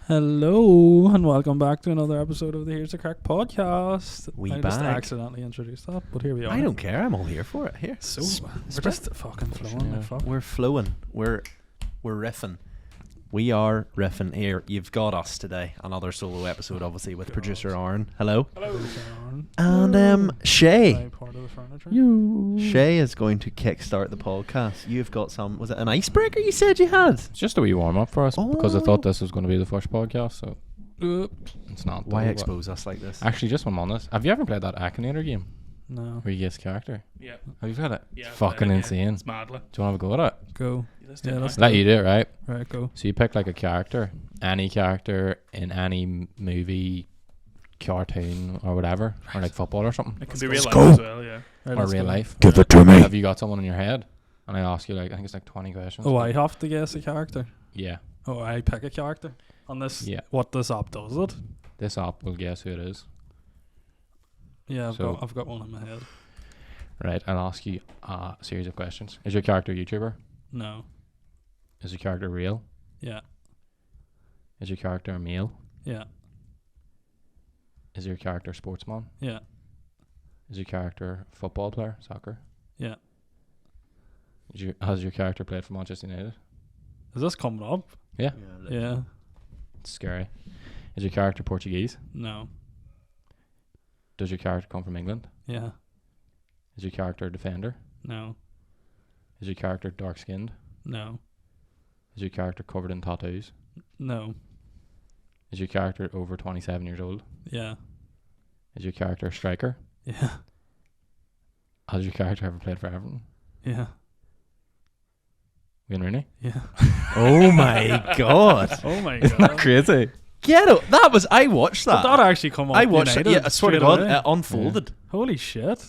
Hello and welcome back to another episode of the Here's the Crack podcast. I just back. accidentally introduced that, but here we are. I don't care. I'm all here for it. Here. So we're just fucking flowing. Like fuck. We're flowing. We're riffing. We are riffing here. You've got us today. Another solo episode, obviously, with producer Aaron. Hello. Hello. And Shay. My part of the furniture. Shay is going to kickstart the podcast. You've got some. Was it an icebreaker you said you had? It's just a wee warm up for us because I thought this was going to be the first podcast, so it's not. Why though, expose us like this? Actually, just one on this. Have you ever played that Akinator game No. where you guess character? Yeah. Have you played it? Yeah. It's fucking insane. It's madly. Do you want to have a go at it? Go. Yeah, let's Let you do it, right? Right, go. So you pick like a character, any character in any movie, cartoon, or whatever, or like football or something, It can be real life go. as well, yeah. Right, or let's real go. life. Give it to me. Have you got someone in your head? And I ask you like, I think it's like 20 questions. Oh, I have to guess a character. Yeah. Oh, I pick a character. On this, Yeah. what this app does it? This app will guess who it is. Yeah, So- I've got one in my head. Right, I'll ask you a series of questions. Is your character a YouTuber? No. Is your character real? Yeah. Is your character a male? Yeah. Is your character a sportsman? Yeah. Is your character a football player, soccer? Yeah. Has your character played for Manchester United? Is this coming up? Yeah. Yeah. It's scary. Is your character Portuguese? No. Does your character come from England? Yeah. Is your character a defender? No. Is your character dark skinned? No. Is your character covered in tattoos? No. Is your character over 27 years old? Yeah. Is your character a striker? Yeah. Has your character ever played for Everton? Yeah. Wayne Rooney? Yeah. Oh my god. Oh my Isn't that god. crazy? Get it. That was. I watched Did that. that actually come up? I watched it. United Yeah, I swear to straight God, away? it unfolded. Holy shit.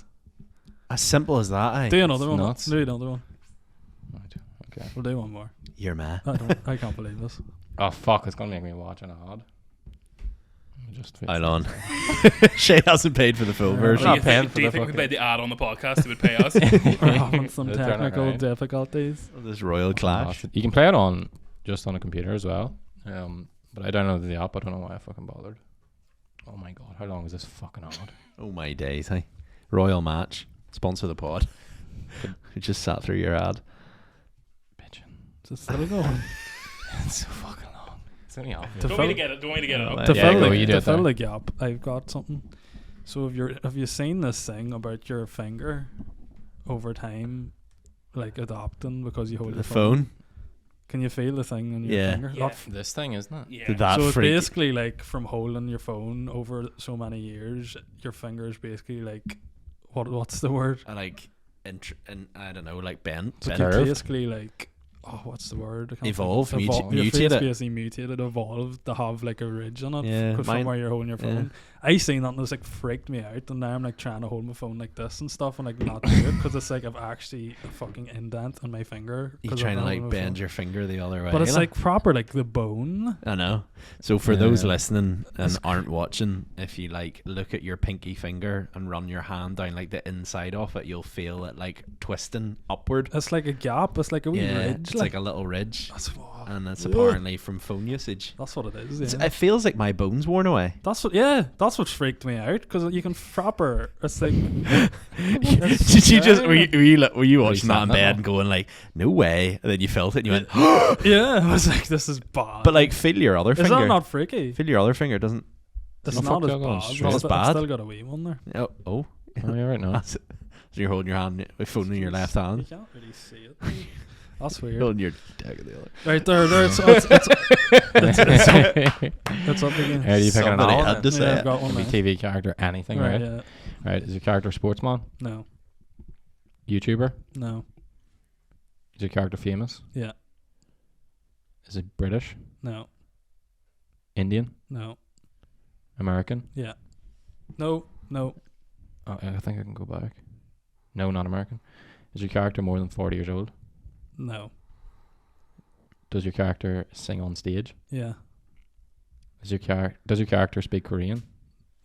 As simple as that. Eh? Do another It's one. nuts. Do another one. Right. Okay. We'll do one more. You're mad. I can't believe this. Oh fuck, it's gonna make me watch an ad. Just fix Hold that. on. Shay hasn't paid for the full Yeah. version. Not Do you paying think, for do you the think we fucking- played the ad on the podcast? He would pay us. We're having some They'll turn it technical around. difficulties. This royal clash. You can play it on just on a computer as well. But I downloaded the app. I don't know why I fucking bothered. Oh my god, how long is this fucking ad? Oh my days, hey. Royal match. Sponsor the pod. We just sat through your ad. Bitchin'. Is it still going? It's so fucking long. It's only half. To Don't fill- want me to get it. Don't want me to get it Oh, up. man. To Yeah, fill go, the, you do to it there. fill the gap, I've got something. So have you seen this thing about your finger over time, like adapting because you hold The your phone. Can you feel the thing on your Yeah. finger? Yeah. This thing, isn't it? Yeah. Did that So it's freak- basically like from holding your phone over so many years, your fingers basically like what's the word? like, I don't know, like bent. So Bent. you Curved? basically like what's the word? I can't think. Evolve, Your mutate face it. basically mutated, evolved to have like a ridge on it. Yeah, 'cause mine- from where you're holding your phone. I seen that and it was like freaked me out, and now I'm like trying to hold my phone like this and stuff and like not do it because it's like I've actually a fucking indent on my finger. You're 'cause trying I've to been like holding my bend phone. your finger the other way. But it's like, like proper like the bone. I know. So for those Yeah. listening and It's aren't watching, if you like look at your pinky finger and run your hand down like the inside of it, you'll feel it like twisting upward. It's like a gap. It's like a wee Yeah, ridge. it's like a little ridge, that's and it's Ugh. apparently from phone usage. That's what it is. It's, Yeah. it feels like my bones worn away. That's what. Yeah, that's what freaked me out because you can proper. It's like. Did you just were you watching that in saying that bed now? and going like, no way? And then you felt it and you went, Yeah, I was like, this is bad. but like feel your other is finger. that not freaky? Feel your other finger. It doesn't. It's Oh, not fuck, as you're going bad. straight. Not as It's bad. still got a wee one there. Oh, Oh yeah, right now. that's it. So you're holding your hand, phone in your left You hand, can't really see it. That's weird. holding your dick in the other. Right there, it's up again. How do you pick an Somebody ad? had to say Yeah, it. I've got one Can be now. TV character, anything, right? Yeah. Right. Is your character a sportsman? No. YouTuber? No. Is your character famous? Yeah. Is it British? No. Indian? No. American? Yeah. No. No. Oh, I think I can go back. No, not American. Is your character more than 40 years old? No. Does your character sing on stage? Yeah. Does your character speak Korean?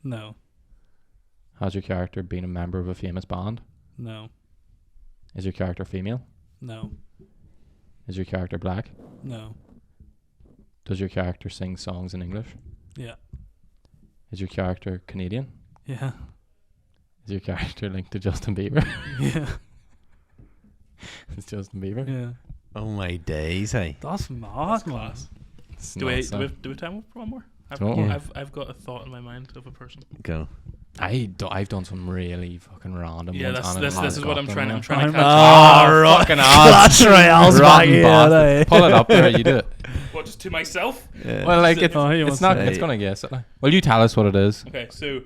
No. Has your character been a member of a famous band? No. Is your character female? No. Is your character black? No. Does your character sing songs in English? Yeah. Is your character Canadian? Yeah. Is your character linked to Justin Bieber? Yeah. It's Justin Bieber. Yeah. Oh my days, hey. That's mad, That's man. class. It's Do we nuts, do though. we do we have time for one more? Yeah. I've got a thought in my mind of a person. Go. I've done some really fucking random Yeah, ones. and this it is has what got I'm them trying. there. I'm trying to catch. Ah, fucking Clash Royale's back Rotten here, bastard. eh? Pull it up there. You do it. What, just to myself? Yeah. Well, like it's, Oh, he it's wants not. to- It's gonna guess it. Like. Well, you tell us what it is. Okay, so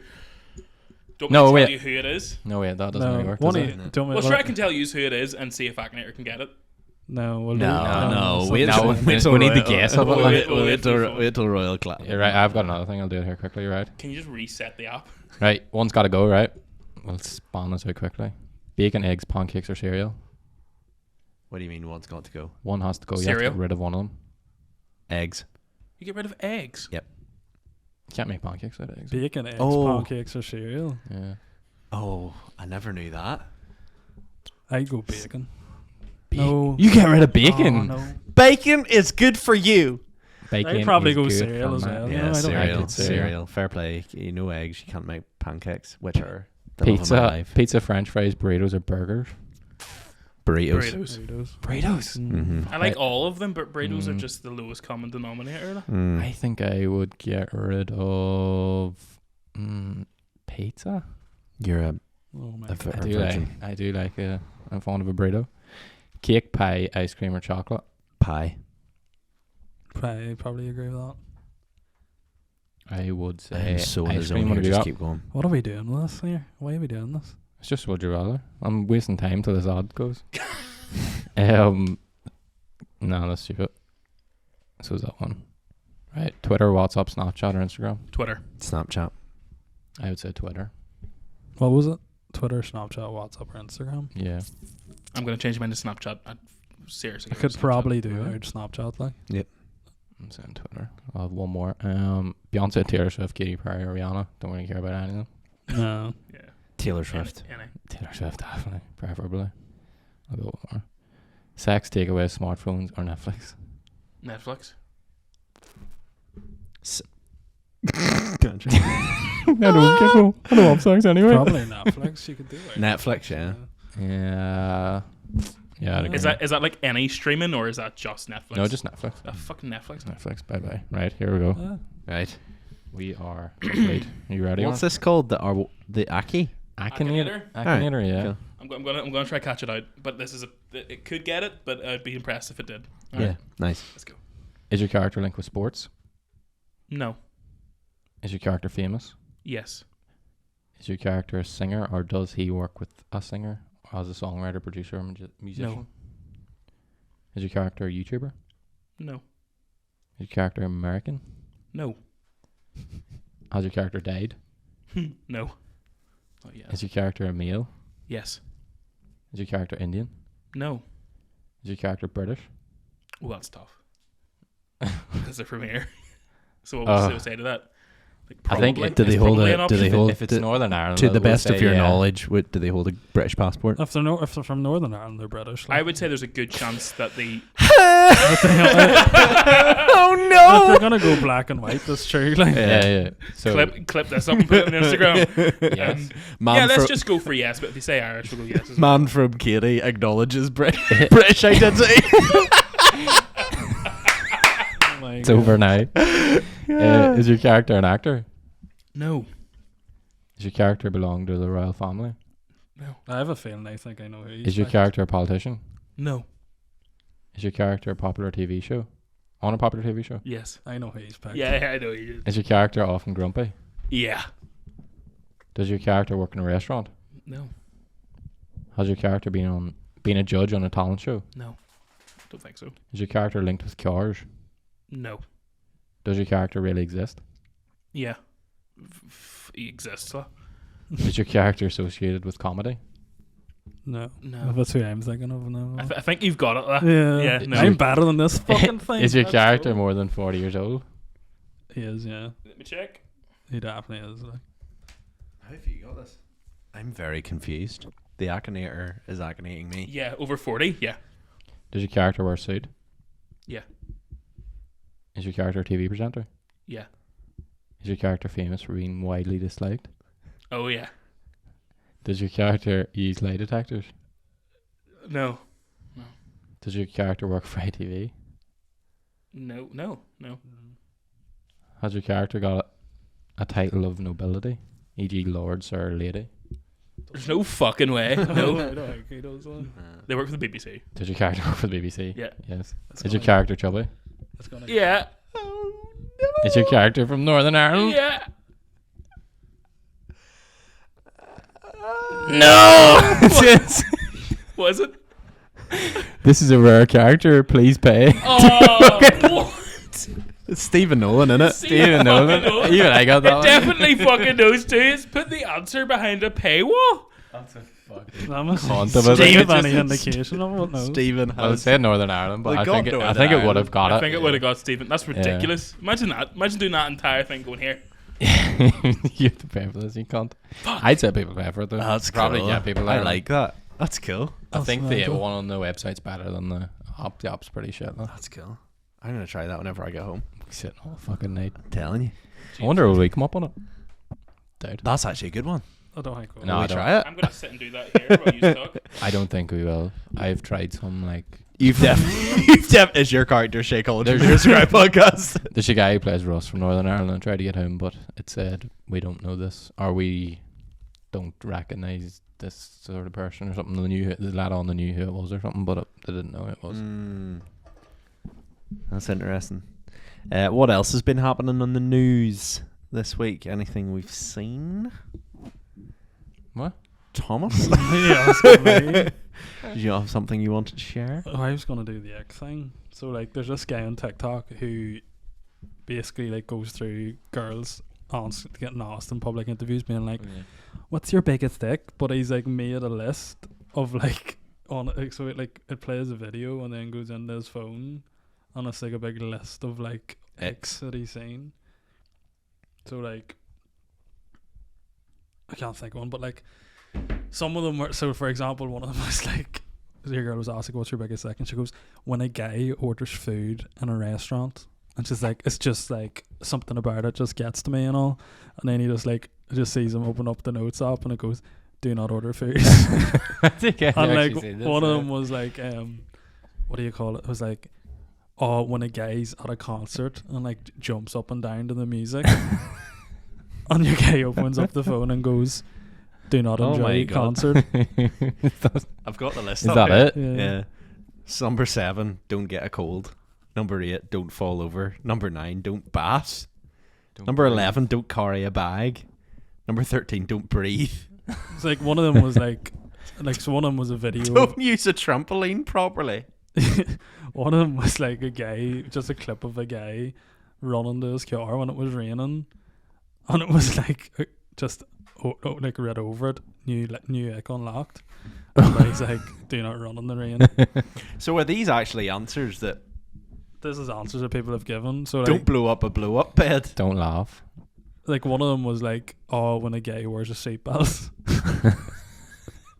don't No, no, wait. tell you who it is. No, wait, that doesn't No, really work. one Does of it? you- don't Well, we- sure, I can tell you who it is and see if Akinator can get it. No, we'll No, do wait No, till- we- wait till we need the Royal- guess of it, wait- like. wait- We'll wait wait till- till- wait till Royal clap. You're right. I've got another thing. I'll do it here quickly. You're right. Can you just reset the app? Right. One's got to go. Right. We'll spawn this out quickly. Bacon, eggs, pancakes, or cereal. What do you mean one's got to go? One has to go. You have to Cereal. get rid of one of them. Eggs. You get rid of eggs. You can't make pancakes out of eggs. Bacon, eggs, Oh. pancakes, or cereal. Yeah. Oh, I never knew that. I go bacon. Bacon. No. You get rid of bacon. Oh, no. Bacon is good for you. Bacon. I'd probably is go good cereal for as man. well. Yeah, No, I don't cereal, like cereal. cereal. Fair play. You know eggs. You can't make pancakes, which are the love of my Pizza, life. pizza, French fries, burritos, or burgers. Burritos. Burritos. Burritos. Mm-hmm. I like all of them, but burritos are Mm. just the lowest common denominator. Like. Mm. I think I would get rid of pizza. You're a Oh my A God. vir- I Or do like. virgin. I do like. I'm fond of a burrito. Cake, pie, ice cream, or chocolate. pie. I probably agree with that. I would say I'm so in the ice zone cream. here. What have you Just got? keep going. What are we doing with this here? Why are we doing this? It's just would you rather. I'm wasting time till this ad goes. No, that's stupid. So is that one. Right. Twitter, WhatsApp, Snapchat, or Instagram? Twitter. Snapchat. I would say Twitter. What was it? Twitter, Snapchat, WhatsApp, or Instagram? Yeah. I'm gonna change mine to Snapchat. Seriously. I could probably do Really? it Snapchat, like. I'm saying Twitter. I'll have one more. Beyonce, Taylor Swift, Katy Perry, or Rihanna. Don't really care about any of them. No. Yeah. Taylor Swift. Taylor Swift, definitely. Preferably. I'll go one more. Sex, takeaway, smartphones, or Netflix. Netflix. I don't have sex anyway. Probably Netflix. You could do it. Netflix, yeah. Yeah. Yeah, I'd agree. Is that like any streaming or is that just Netflix? No, just Netflix. Fucking Netflix. Netflix, bye bye. Right, here we go. Right. We are complete. Are you ready? What's this called? The Aki? Akinator. Akinator? Akinator, yeah. Cool. I'm gonna try catch it out, but this is it could get it, but I'd be impressed if it did. All Yeah. right, Nice. let's go. Is your character linked with sports? No. Is your character famous? Yes. Is your character a singer, or does he work with a singer as a songwriter, producer, or musician? No. Is your character a YouTuber? No. Is your character American? No. Has your character died? No. Oh yeah. Is your character a male? Yes. Is your character Indian? No. Is your character British? Oh, that's tough. Because they're from here. So what would you say to that? Like, I think probably? it- do they It's hold probably a- an do they option. hold- If it's to- Northern Ireland, To the we'll best of say your yeah. knowledge, do they hold a British passport? If they're from Northern Ireland, they're British. I would say there's a good chance that they. Oh If no! they're gonna go black and white, that's true. Like. Yeah. So clip this up and put it on Instagram. yes. Yeah, let's just go for yes. But if they say Irish, we'll go yes. As well. Man from Katie acknowledges British identity. Oh my It's God. over now. Is your character an actor? No. Does your character belong to the royal family? No. I have a feeling I think I know who. Is your character a politician? No. Is your character a popular TV show? On a popular TV show? Yes. I know who he's picked. Yeah, I know you. Is your character often grumpy? Yeah. Does your character work in a restaurant? No. Has your character been a judge on a talent show? No. Don't think so. Is your character linked with cars? No. Does your character really exist? Yeah. He exists. Huh? Is your character associated with comedy? No. No. That's who I'm thinking of. No. I think you've got it. Yeah. Yeah, no. I'm better than this fucking thing. Is your That's character cool. more than 40 years old? He is. Yeah. Let me check. He definitely is. Like. How have you got this? I'm very confused. The Akinator is Akinating me. Yeah, over 40. Yeah. Does your character wear a suit? Yeah. Is your character a TV presenter? Yeah. Is your character famous for being widely disliked? Oh yeah. Does your character use lie detectors? No. Does your character work for ITV? No. Has your character got a title of nobility, e.g. Lord, Sir, Lady? There's no fucking way. I No. don't think he does one. They work for the BBC. Does your character work for the BBC? Yeah. Yes. It's Is your gonna- character chubby? it's gonna- Yeah. Is your character from Northern Ireland? Yeah. No. Was it? This is a rare character. Please pay. Oh, what? It's Stephen Nolan, innit? Stephen Nolan. Nolan. Even I got that It one. definitely fucking knows too. It's put the answer behind a paywall. That's a fucking... That must Can't have it. give any Stephen- indication of it. No. Stephen Well, it has. said Northern Ireland, but They I got think it Northern would have got I it. think it would have got Stephen. That's ridiculous. Imagine that. Imagine doing that entire thing going here. You have to pay for this. You can't. I'd say people pay for it though. That's Probably cool. yeah. People I are like that. That's cool. I think That's the mental. one on the website's better than the app. The app's pretty shit though. That's cool. I'm gonna try that whenever I get home. Sitting all fucking night. I'm telling you. I wonder will we come up on it? Doubt. That's actually a good one. I don't think. No, Will I we don't. try it? I'm gonna sit and do that here while you talk. I don't think we will. I've tried some like. You've is your character Shakeology There's- for your Scribe podcast? There's a guy who plays Russ from Northern Ireland. I tried to get him, but it said we don't know this, or we don't recognise this sort of person, or something. The lad on the knew who it was, or something, but they didn't know who it was. That's interesting. What else has been happening on the news this week? Anything we've seen? What? Thomas? Yeah, that's gonna be- Did you have something you wanted to share? Oh, I was gonna do the X thing. So like, there's this guy on TikTok who basically like goes through girls getting asked in public interviews, being like, "What's your biggest dick?" But he's like made a list of like so it plays a video and then goes into his phone, and it's like a big list of like X that he's seen. So like, I can't think of one, but like some of them were. So for example, one of them was like, your girl was asking, "What's your biggest dick?" And she goes, "When a guy orders food in a restaurant." And she's like, "It's just like something about it just gets to me and all." And then he just sees him open up the notes app and it goes, "Do not order food." I think I And like actually seen this, one of yeah. them was like, what do you call it? It was like, oh, when a guy's at a concert and like jumps up and down to the music, and your guy opens up the phone and goes, "Do not Oh enjoy my the God. concert." I've got the list. Is up that here. it? Yeah. Yeah. Number 7, don't get a cold. Number 8, don't fall over. Number 9, don't bath. Number 11, don't carry a bag. Number 13, don't breathe. It's like one of them was like so one of them was a video. Don't use a trampoline properly. One of them was like a guy, just a clip of a guy running to his car when it was raining, and it was like just like read over it, new ick unlocked. And he's like, "Do not run in the rain." So are these actually answers that This is answers that people have given. So like, don't blow up a blow up bed? Don't laugh. like one of them was like, "Oh, when a guy wears a seatbelt,"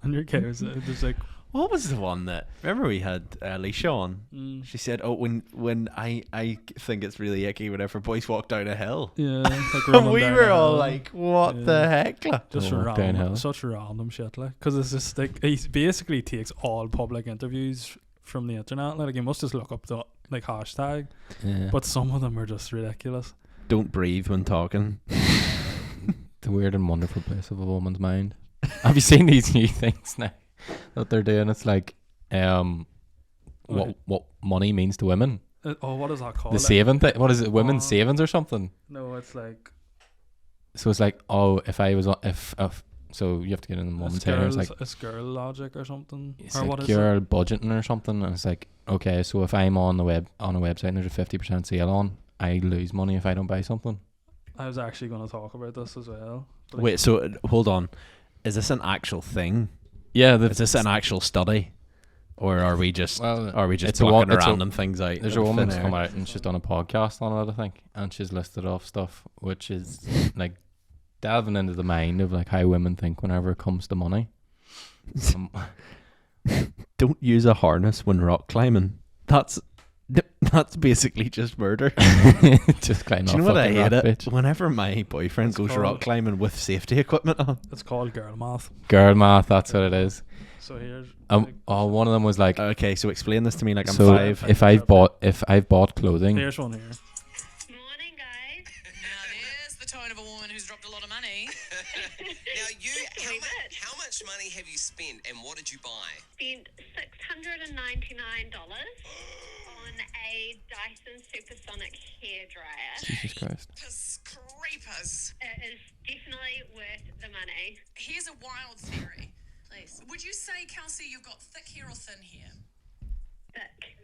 and your guy was just like, What was the one that remember we had Alicia on? She said, "Oh, when I think it's really icky whenever boys walk down a hill." yeah, like And running we down were a all hill. like, "What Yeah. the heck?" like? Just Don't walk downhill. such random shit, like, because it's just like he basically takes all public interviews from the internet. Like, you must just look up the like hashtag, Yeah. but some of them are just ridiculous. Don't breathe when talking. The weird and wonderful place of a woman's mind. Have you seen these new things now that they're doing? It's like what money means to women. What is that called? The saving thing. What is it? Women's Oh. savings or something. No, it's like So it's like, oh, if I was on, if so you have to get in the woman's head. It's like it's girl logic or something. it's Or like what is girl budgeting or something, and it's like, okay, so if I'm on a website and there's a 50% sale on, I lose money if I don't buy something. I was actually going to talk about this as well. But Wait, so hold on. Is this an actual thing? Yeah, Is this an actual study, or are we just it's a wo- plucking it's a- random things out? There's of a woman thin that's air? come out and she's done a podcast on it, I think, and she's listed off stuff which is like delving into the mind of like how women think whenever it comes to money. Don't use a harness when rock climbing. That's That's basically just murder. Just climb Do off you know what I fucking hate rock, it? bitch. Whenever my boyfriend goes called- rock climbing with safety equipment on. It's called girl math. Girl math, that's what it is. So here's One of them was like, Okay, so explain this to me like I'm so 5. if I've bought clothing, here's one here. Morning, guys. Now there's the tone of a woman who's dropped a lot of money. Now, how much money have you spent and what did you buy? Spent $699 on a Dyson Supersonic hairdryer. Jesus Christ. Creepers. It is definitely worth the money. Here's a wild theory. Please. Would you say, Kelsey, you've got thick hair or thin hair? Thick.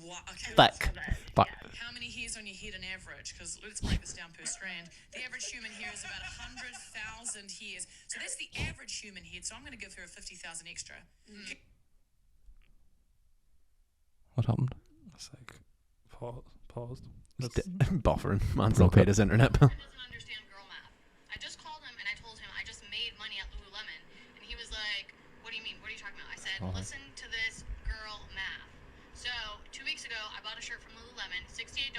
What? Okay. Thick. Fuck. How many hairs on your head on average? Because let's break this down per strand. The average human hair is about 100,000 hairs. So that's the average human head. So I'm going to give her a 50,000 extra. What happened? It's like paused. Buffering. Man's not paid his internet bill. Doesn't understand girl math. I just called him and I told him I just made money at Lululemon, and he was like, "What do you mean? What are you talking about?" I said, "Listen to this girl math." So 2 weeks ago, I bought a shirt from Lululemon, $68.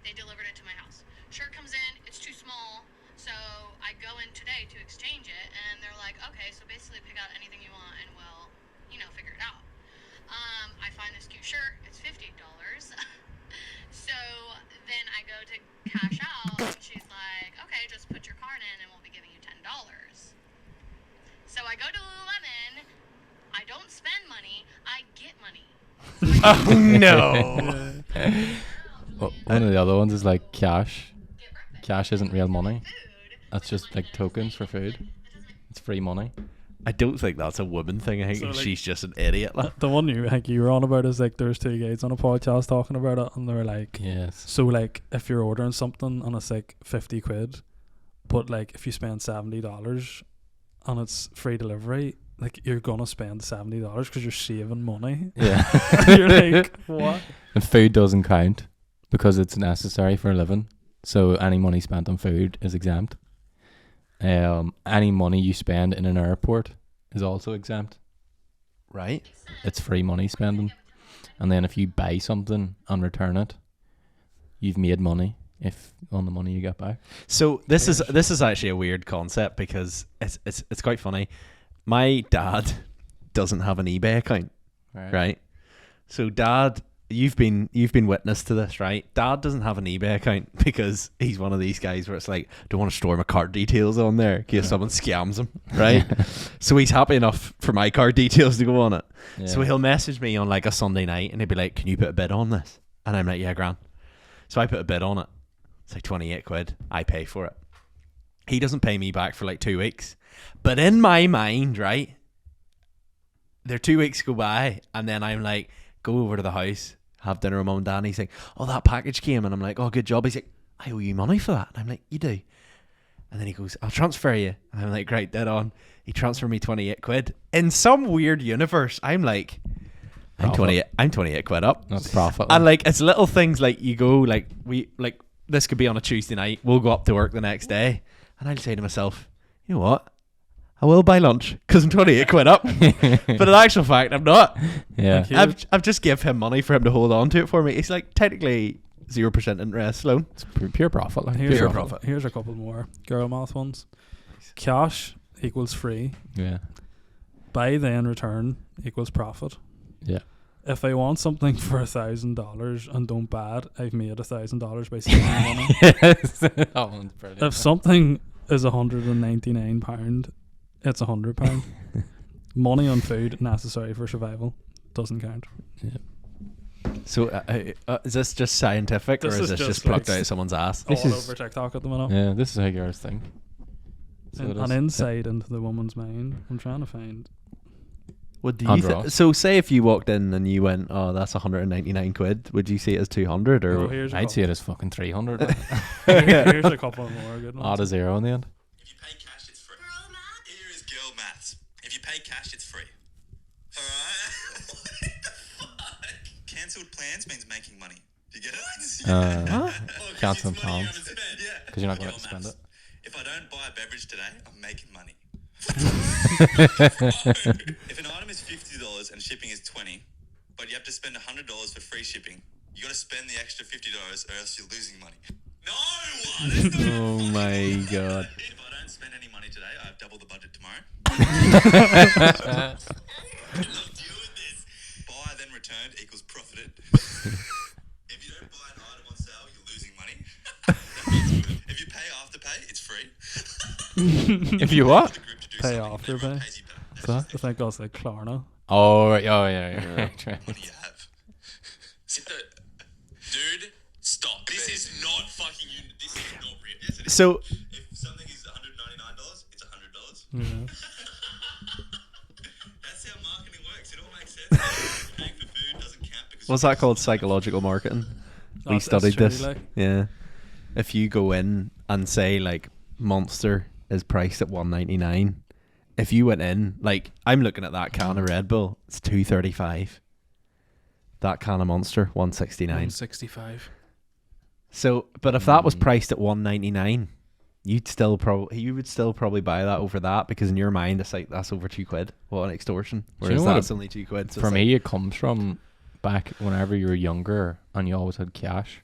They delivered it to my house. Shirt comes in, it's too small, so I go in today to exchange it, and they're like, "Okay, so basically pick out anything you want, and we'll, figure it out." I find this cute shirt. It's $50. So then I go to cash out, and she's like, "Okay, just put your card in, and we'll be giving you $10." So I go to Lululemon. I don't spend money. I get money. Oh no. One of the other ones is like cash. Get breakfast. Cash isn't real money. Food. That's just like tokens for food. It's free money. I don't think that's a woman thing. I think So, like- she's just an idiot. Like. The one you were on about is like there's two guys on a podcast talking about it, and they're like, Yes. so like if you're ordering something and it's like 50 quid, but like if you spend $70 and it's free delivery, like you're gonna spend $70 because you're saving money. Yeah. You're like, what? And food doesn't count because it's necessary for a living. So any money spent on food is exempt. Any money you spend in an airport is also exempt. Right? It's free money spending. And then if you buy something and return it, you've made money if on the money you get back. So this is actually a weird concept because it's quite funny. My dad doesn't have an eBay account, right? So Dad, you've been witness to this, right? Dad doesn't have an eBay account because he's one of these guys where it's like, don't want to store my card details on there in case someone scams him, right? So he's happy enough for my card details to go on it. Yeah. So he'll message me on like a Sunday night and he'll be like, can you put a bid on this? And I'm like, yeah, grand. So I put a bid on it. It's like 28 quid. I pay for it. He doesn't pay me back for like 2 weeks. But in my mind, right, there 2 weeks go by and then I'm like, go over to the house, have dinner with Mum and Dad. And he's like, oh, that package came. And I'm like, oh, good job. He's like, I owe you money for that. And I'm like, you do? And then he goes, I'll transfer you. And I'm like, right, dead on. He transferred me 28 quid. In some weird universe, I'm like, I'm 28 quid up. That's profit. And like, it's little things like you go, like, this could be on a Tuesday night. We'll go up to work the next day. And I'll say to myself, you know what? I will buy lunch because I'm 28 quid up. But in actual fact, I'm not. Yeah. Like, I've just give him money for him to hold on to it for me. It's like technically 0% interest loan. It's pure profit. Like. Here's Pure a profit. couple, here's a couple more girl math ones. Cash equals free. Yeah. Buy then return equals profit. Yeah. If I want something for $1,000 and don't buy it, I've made $1,000 by saving money. Yes. That one's brilliant. If something is £199, it's £100. Money on food necessary for survival doesn't count. So is this just scientific This or is is this just just plucked like out of someone's ass? This All is- over TikTok at the minute. Yeah, this is how girls think. So it An is. insight into the woman's mind. I'm trying to find. What do And you Ross. So say if you walked in and you went, oh, that's 199 quid, would you see it as 200 or? Oh, here's a I'd see couple. it as fucking 300. like. Here's a couple more good ones. Add a zero in the end. If you pay cash, it's free. Here is girl maths. If you pay cash, it's free. Alright? What the fuck? Cancelled plans means making money. Do you get it? Huh? Oh, 'cause Cancelled it's money you plans. haven't spent. Yeah. 'Cause you're not Girl going to spend maths. it. If I don't buy a beverage today, I'm making money. If an item is $50 and shipping is $20, but you have to spend $100 for free shipping, You got to spend the extra $50 or else you're losing money. No! Oh my god. If I don't spend any money today, I have double the budget tomorrow. I'm deal with this. Buy then returned equals profited. If you don't buy an item on sale, you're losing money. If you pay after pay, it's free. If you what? Pay after pay. I think that's like Klarna. Oh, right. Oh, yeah. Right. What do you have? Dude, stop. This is not fucking you. This is not real. Yes, it is. So If something is $199, it's $100. Yeah. That's how marketing works. It all makes sense. Paying for food doesn't count because what's that called? Psychological marketing. We That's studied true, this. like. Yeah. If you go in and say like Monster is priced at $1.99, if you went in, like I'm looking at that can of Red Bull, it's $2.35. That can of Monster, $1.69. 165. So, but if that was priced at $1.99, you would still probably buy that over that, because in your mind it's like that's over £2. What an extortion! Do you Whereas know what that's only £2. So For it's me, it comes from back whenever you were younger and you always had cash.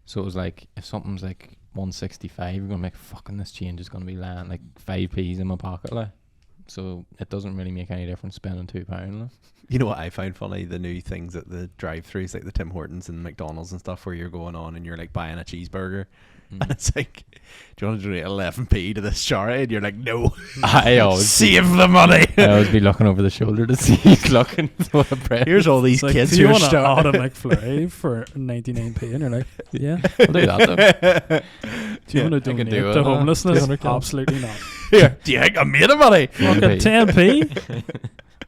So it was like, if something's like 165, you're gonna make fucking this change is gonna be land like 5p's in my pocket, like. So it doesn't really make any difference spending £2. Like. You know what I find funny? The new things at the drive-thrus, like the Tim Hortons and McDonald's and stuff, where you're going on and you're like buying a cheeseburger, and it's like, do you want to donate 11p to this charity? And you're like, no, I always save the money. I always be looking over the shoulder to see who's looking. What a price. Here's all these It's like, kids do who you are want an starting. auto McFlurry for 99p? And you're like, yeah. I'll do that though. Do you want to I can donate do it, to huh? homelessness? 200 cal. Absolutely not. Here, do you think I'm made of money? Fucking 10p?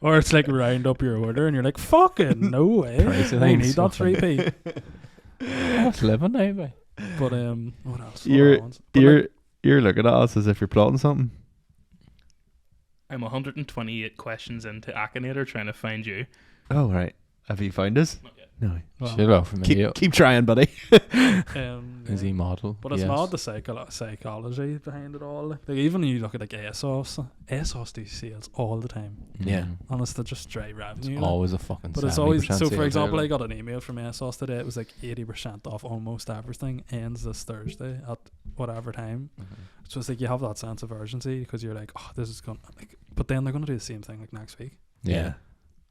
Or it's like round up your order and you're like, fucking no way. Price of I things, need that fucking- 3p. That's living now, boy. But what else? You're looking at us as if you're plotting something. I'm 128 questions into Akinator trying to find you. Oh right, have you found us? Not yet. No. Should go from here. Keep trying, buddy. Is he model? But it's Yes. not the psychology behind it all. Like even when you look at like ASOS do sales all the time. Yeah. Honest, they're just dry revenue. like. Always a fucking. But it's always 70% so. For sales example, there, I got an email from ASOS today. It was like 80% off almost everything. Ends this Thursday at whatever time. So it's like you have that sense of urgency because you're like, oh, this is going. Like, but then they're going to do the same thing like next week. Yeah.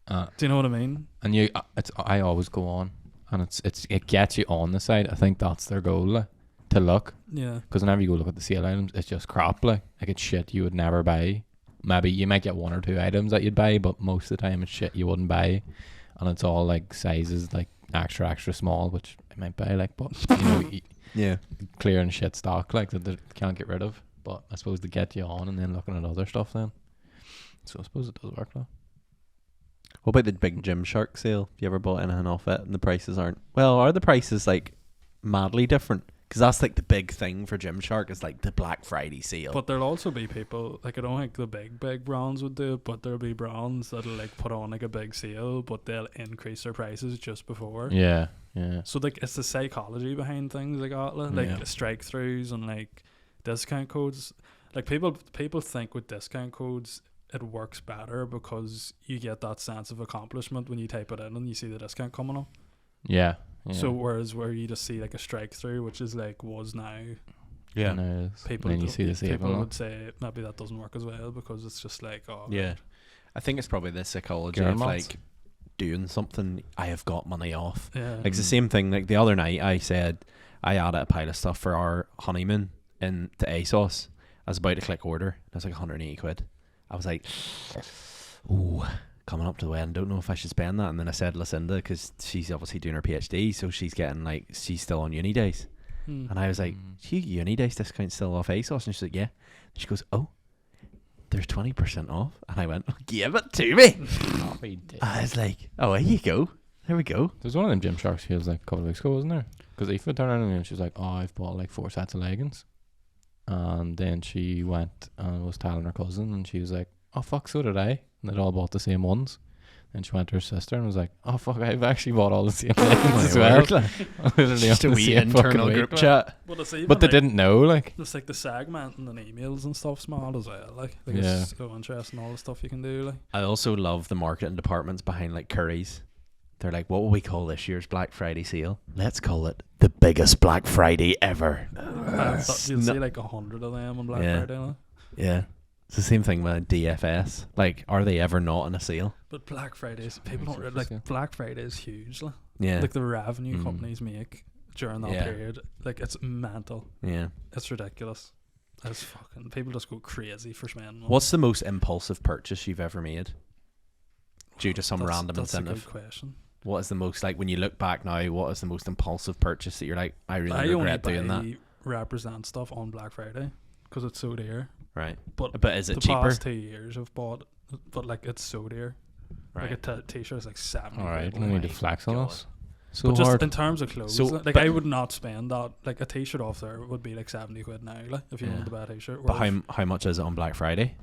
Do you know what I mean? And you, I always go on, and it gets you on the site. I think that's their goal, like, to look. Yeah. Because whenever you go look at the sale items, it's just crap, like it's shit you would never buy. Maybe you might get one or two items that you'd buy, but most of the time it's shit you wouldn't buy, and it's all like sizes like extra small, which I might buy, like, but you know, Yeah. clearing shit stock like that they can't get rid of. But I suppose to get you on and then looking at other stuff then. So I suppose it does work though. What about the big Gymshark sale? Have you ever bought anything off it and the prices aren't? Well, are the prices like madly different? Because that's like the big thing for Gymshark is like the Black Friday sale. But there'll also be people like I don't think the big brands would do it, but there'll be brands that'll like put on like a big sale, but they'll increase their prices just before. Yeah. So like it's the psychology behind things like that, like Yeah. strike throughs and like discount codes. Like people think with discount codes it works better because you get that sense of accomplishment when you type it in and you see the discount coming up. Yeah. So whereas where you just see like a strike through, which is like was now, yeah. people then you see the save people would say maybe that doesn't work as well because it's just like Yeah. right. I think it's probably the psychology Girl of mods. like doing something. I have got money off. Yeah. Like it's the same thing. Like the other night, I said I added a pile of stuff for our honeymoon in to ASOS. I was about to click order. It was like 180 quid. I was like, ooh, coming up to the wedding. Don't know if I should spend that. And then I said Lucinda, because she's obviously doing her PhD, so she's getting like she's still on uni days. And I was like, "Gee, uni days discount still off ASOS?" And she's like, "Yeah." And she goes, "Oh, there's 20% off." And I went, "Give it to me." I was like, "Oh, there you go. There we go." There's one of them Gymshark sales like a couple of weeks ago, wasn't there? Because Aoife turned around to me and she was like, "Oh, I've bought like 4 sets of leggings." And then she went and was telling her cousin, and she was like, "Oh fuck, so did I." And they'd all bought the same ones. And she went to her sister and was like, "Oh fuck, I've actually bought all the same leggings as well." Literally Just a on the wee same internal fucking week, group like. chat. But it's even But they like, didn't know, like. It's like the segmenting and emails and stuff small as well. Like Yeah. it's so interesting all the stuff you can do. Like I also love the marketing departments behind like Curry's. They're like, what will we call this year's Black Friday sale? Let's call it the biggest Black Friday ever. You'll see like 100 of them on Black Friday. Like. Yeah. It's the same thing with DFS. Like, are they ever not on a sale? But Black Fridays, people don't really, like, Black Friday is huge. Like, Yeah. like the revenue companies make during that period, like, it's mental. Yeah. It's ridiculous. It's fucking, people just go crazy for spending. What's the most impulsive purchase you've ever made? Due to some random incentive? That's a good question. What is the most, like, when you look back now, what is the most impulsive purchase that you're like, I really regret doing that? I represent stuff on Black Friday because it's so dear. Right. But is it the cheaper? past 2 years I've bought, but like it's so dear. Right. Like a t-shirt is like 70. All right, quid. we need to flex on us. So but just hard. in terms of clothes, So- like I would not spend that. Like a t-shirt off there would be like 70 quid now. Like if you wanted to buy a t-shirt. But how much is it on Black Friday?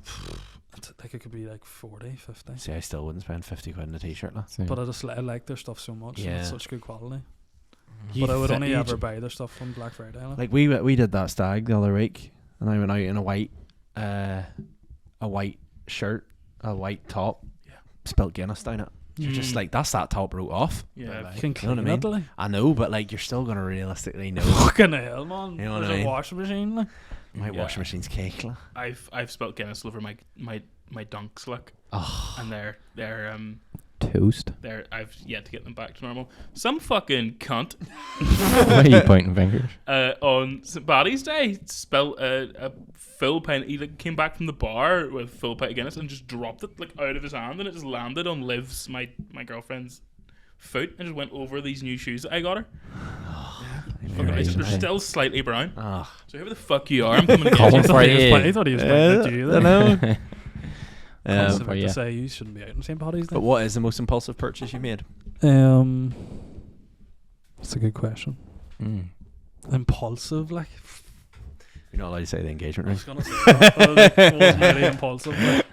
Like it could be like 40, 50. See, I still wouldn't spend 50 quid on a t-shirt. Like. But I like their stuff so much. And it's such good quality. You But I would thi- only you ever j- buy their stuff on Black Friday. Like we did that stag the other week, and I went out in a white shirt, a white top, spilt Guinness down it. You're just like, that's that top wrote off. Yeah, You can You know what I clean mean? it, like. I know, but like you're still gonna realistically know. Fucking hell, man. You know what There's I mean? a washing machine. Like. My washing machine's cake. Like. I've spelt Guinness all over my dunks, like, and they're Toast. I've yet to get them back to normal. Some fucking cunt Why are you pointing fingers? on St. Paddy's Day spelt a full pint. He like came back from the bar with a full pint of Guinness and just dropped it like out of his hand, and it just landed on Liv's, my girlfriend's, foot, and just went over these new shoes that I got her. Fucking nice. They're still slightly brown. So whoever the fuck you are, I'm coming to Coming get you. for you. I thought he was pointing at you. I know. I was for about you. to say you shouldn't be out on St. Paddy's Day. But what is the most impulsive purchase you made? That's a good question. Mm. Impulsive, like. You're not allowed to say the engagement I ring. was gonna say that. Well, like, it wasn't really impulsive. But,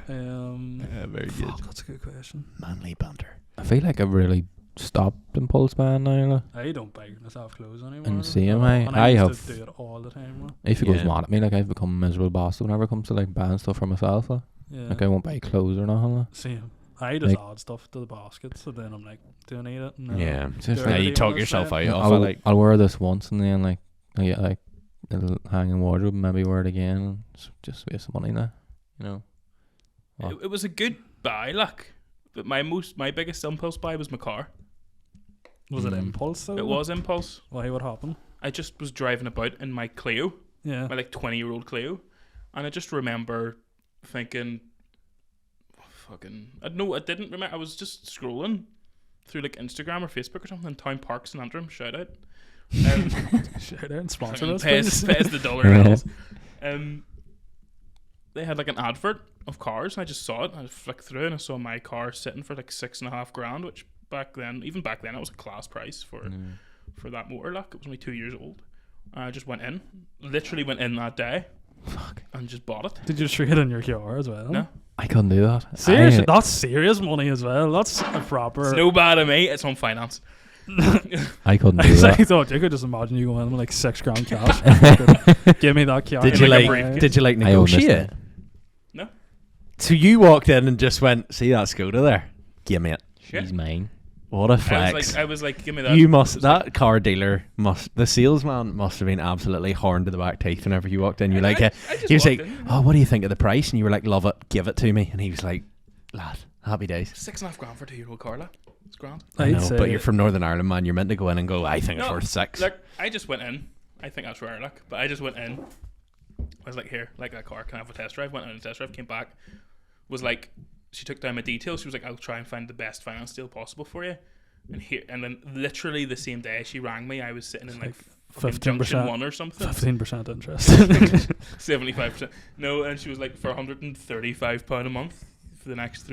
Very good. fuck, that's a good question. Manly banter. I feel like I've really stopped impulse buying now. Like. I don't buy myself clothes anymore. And like. same, And I used have- to do it all the time. Like. If it goes Yeah. mad at me, like I've become a miserable bastard whenever it comes to like buying stuff for myself. Like, Yeah. like I won't buy clothes or nothing. Like. Same. I just Like- add stuff to the basket, so then I'm like, do I need it? No. Yeah. It's just Yeah, like, you talk yourself out of I'll, it. Like, I'll wear this once and then like I get like it'll hang in wardrobe and maybe wear it again. And it's just waste of money now, you know. Well, It was a good buy, like, but my biggest impulse buy was my car. Was it impulse though? It was impulse. Why? What happened? I just was driving about in my Clio, Yeah. my like 20-year-old Clio, and I just remember thinking, I didn't remember. I was just scrolling through like Instagram or Facebook or something. Town Parks in Antrim, shout out. Shout out and sponsor us, Pays please. the dollar bills. They had like an advert of cars. And I just saw it. I flicked through and I saw my car sitting for like $6,500, which even back then, it was a class price for that motor. Like, it was only 2 years old. I just literally went in that day. And just bought it. Did you trade in your car as well? No. I couldn't do that. Seriously, that's serious money as well. That's a proper. It's no bad of me. It's on finance. I couldn't do I that. thought you could just imagine you going in with like $6,000 cash. Give me that car. Did you like a like? briefcase. Did you like I own this negotiate? now. No. So you walked in and just went, see that scooter there? Give me it. Shit. He's mine. What a flex. I was like, give me that. You must. That car dealer must. The salesman must have been absolutely horned to the back teeth whenever you walked in. You're like, I just he was like, walked in. "Oh, what do you think of the price?" And you were like, "Love it, give it to me." And he was like, "Lad, happy days." $6,500 for a 2-year-old car, like. It's grand. I know, but you're from Northern Ireland, man. You're meant to go in and go, "I think it's worth $6." Like, I just went in. I think that's rare, like. But I just went in. I was like, here, like that car, can I have a test drive? Went on a test drive, came back. Was like, she took down my details. She was like, I'll try and find the best finance deal possible for you. And then literally the same day she rang me, I was sitting in like 15% 1 or something. 15% interest. 75%. No, and she was like, for £135 a month for the next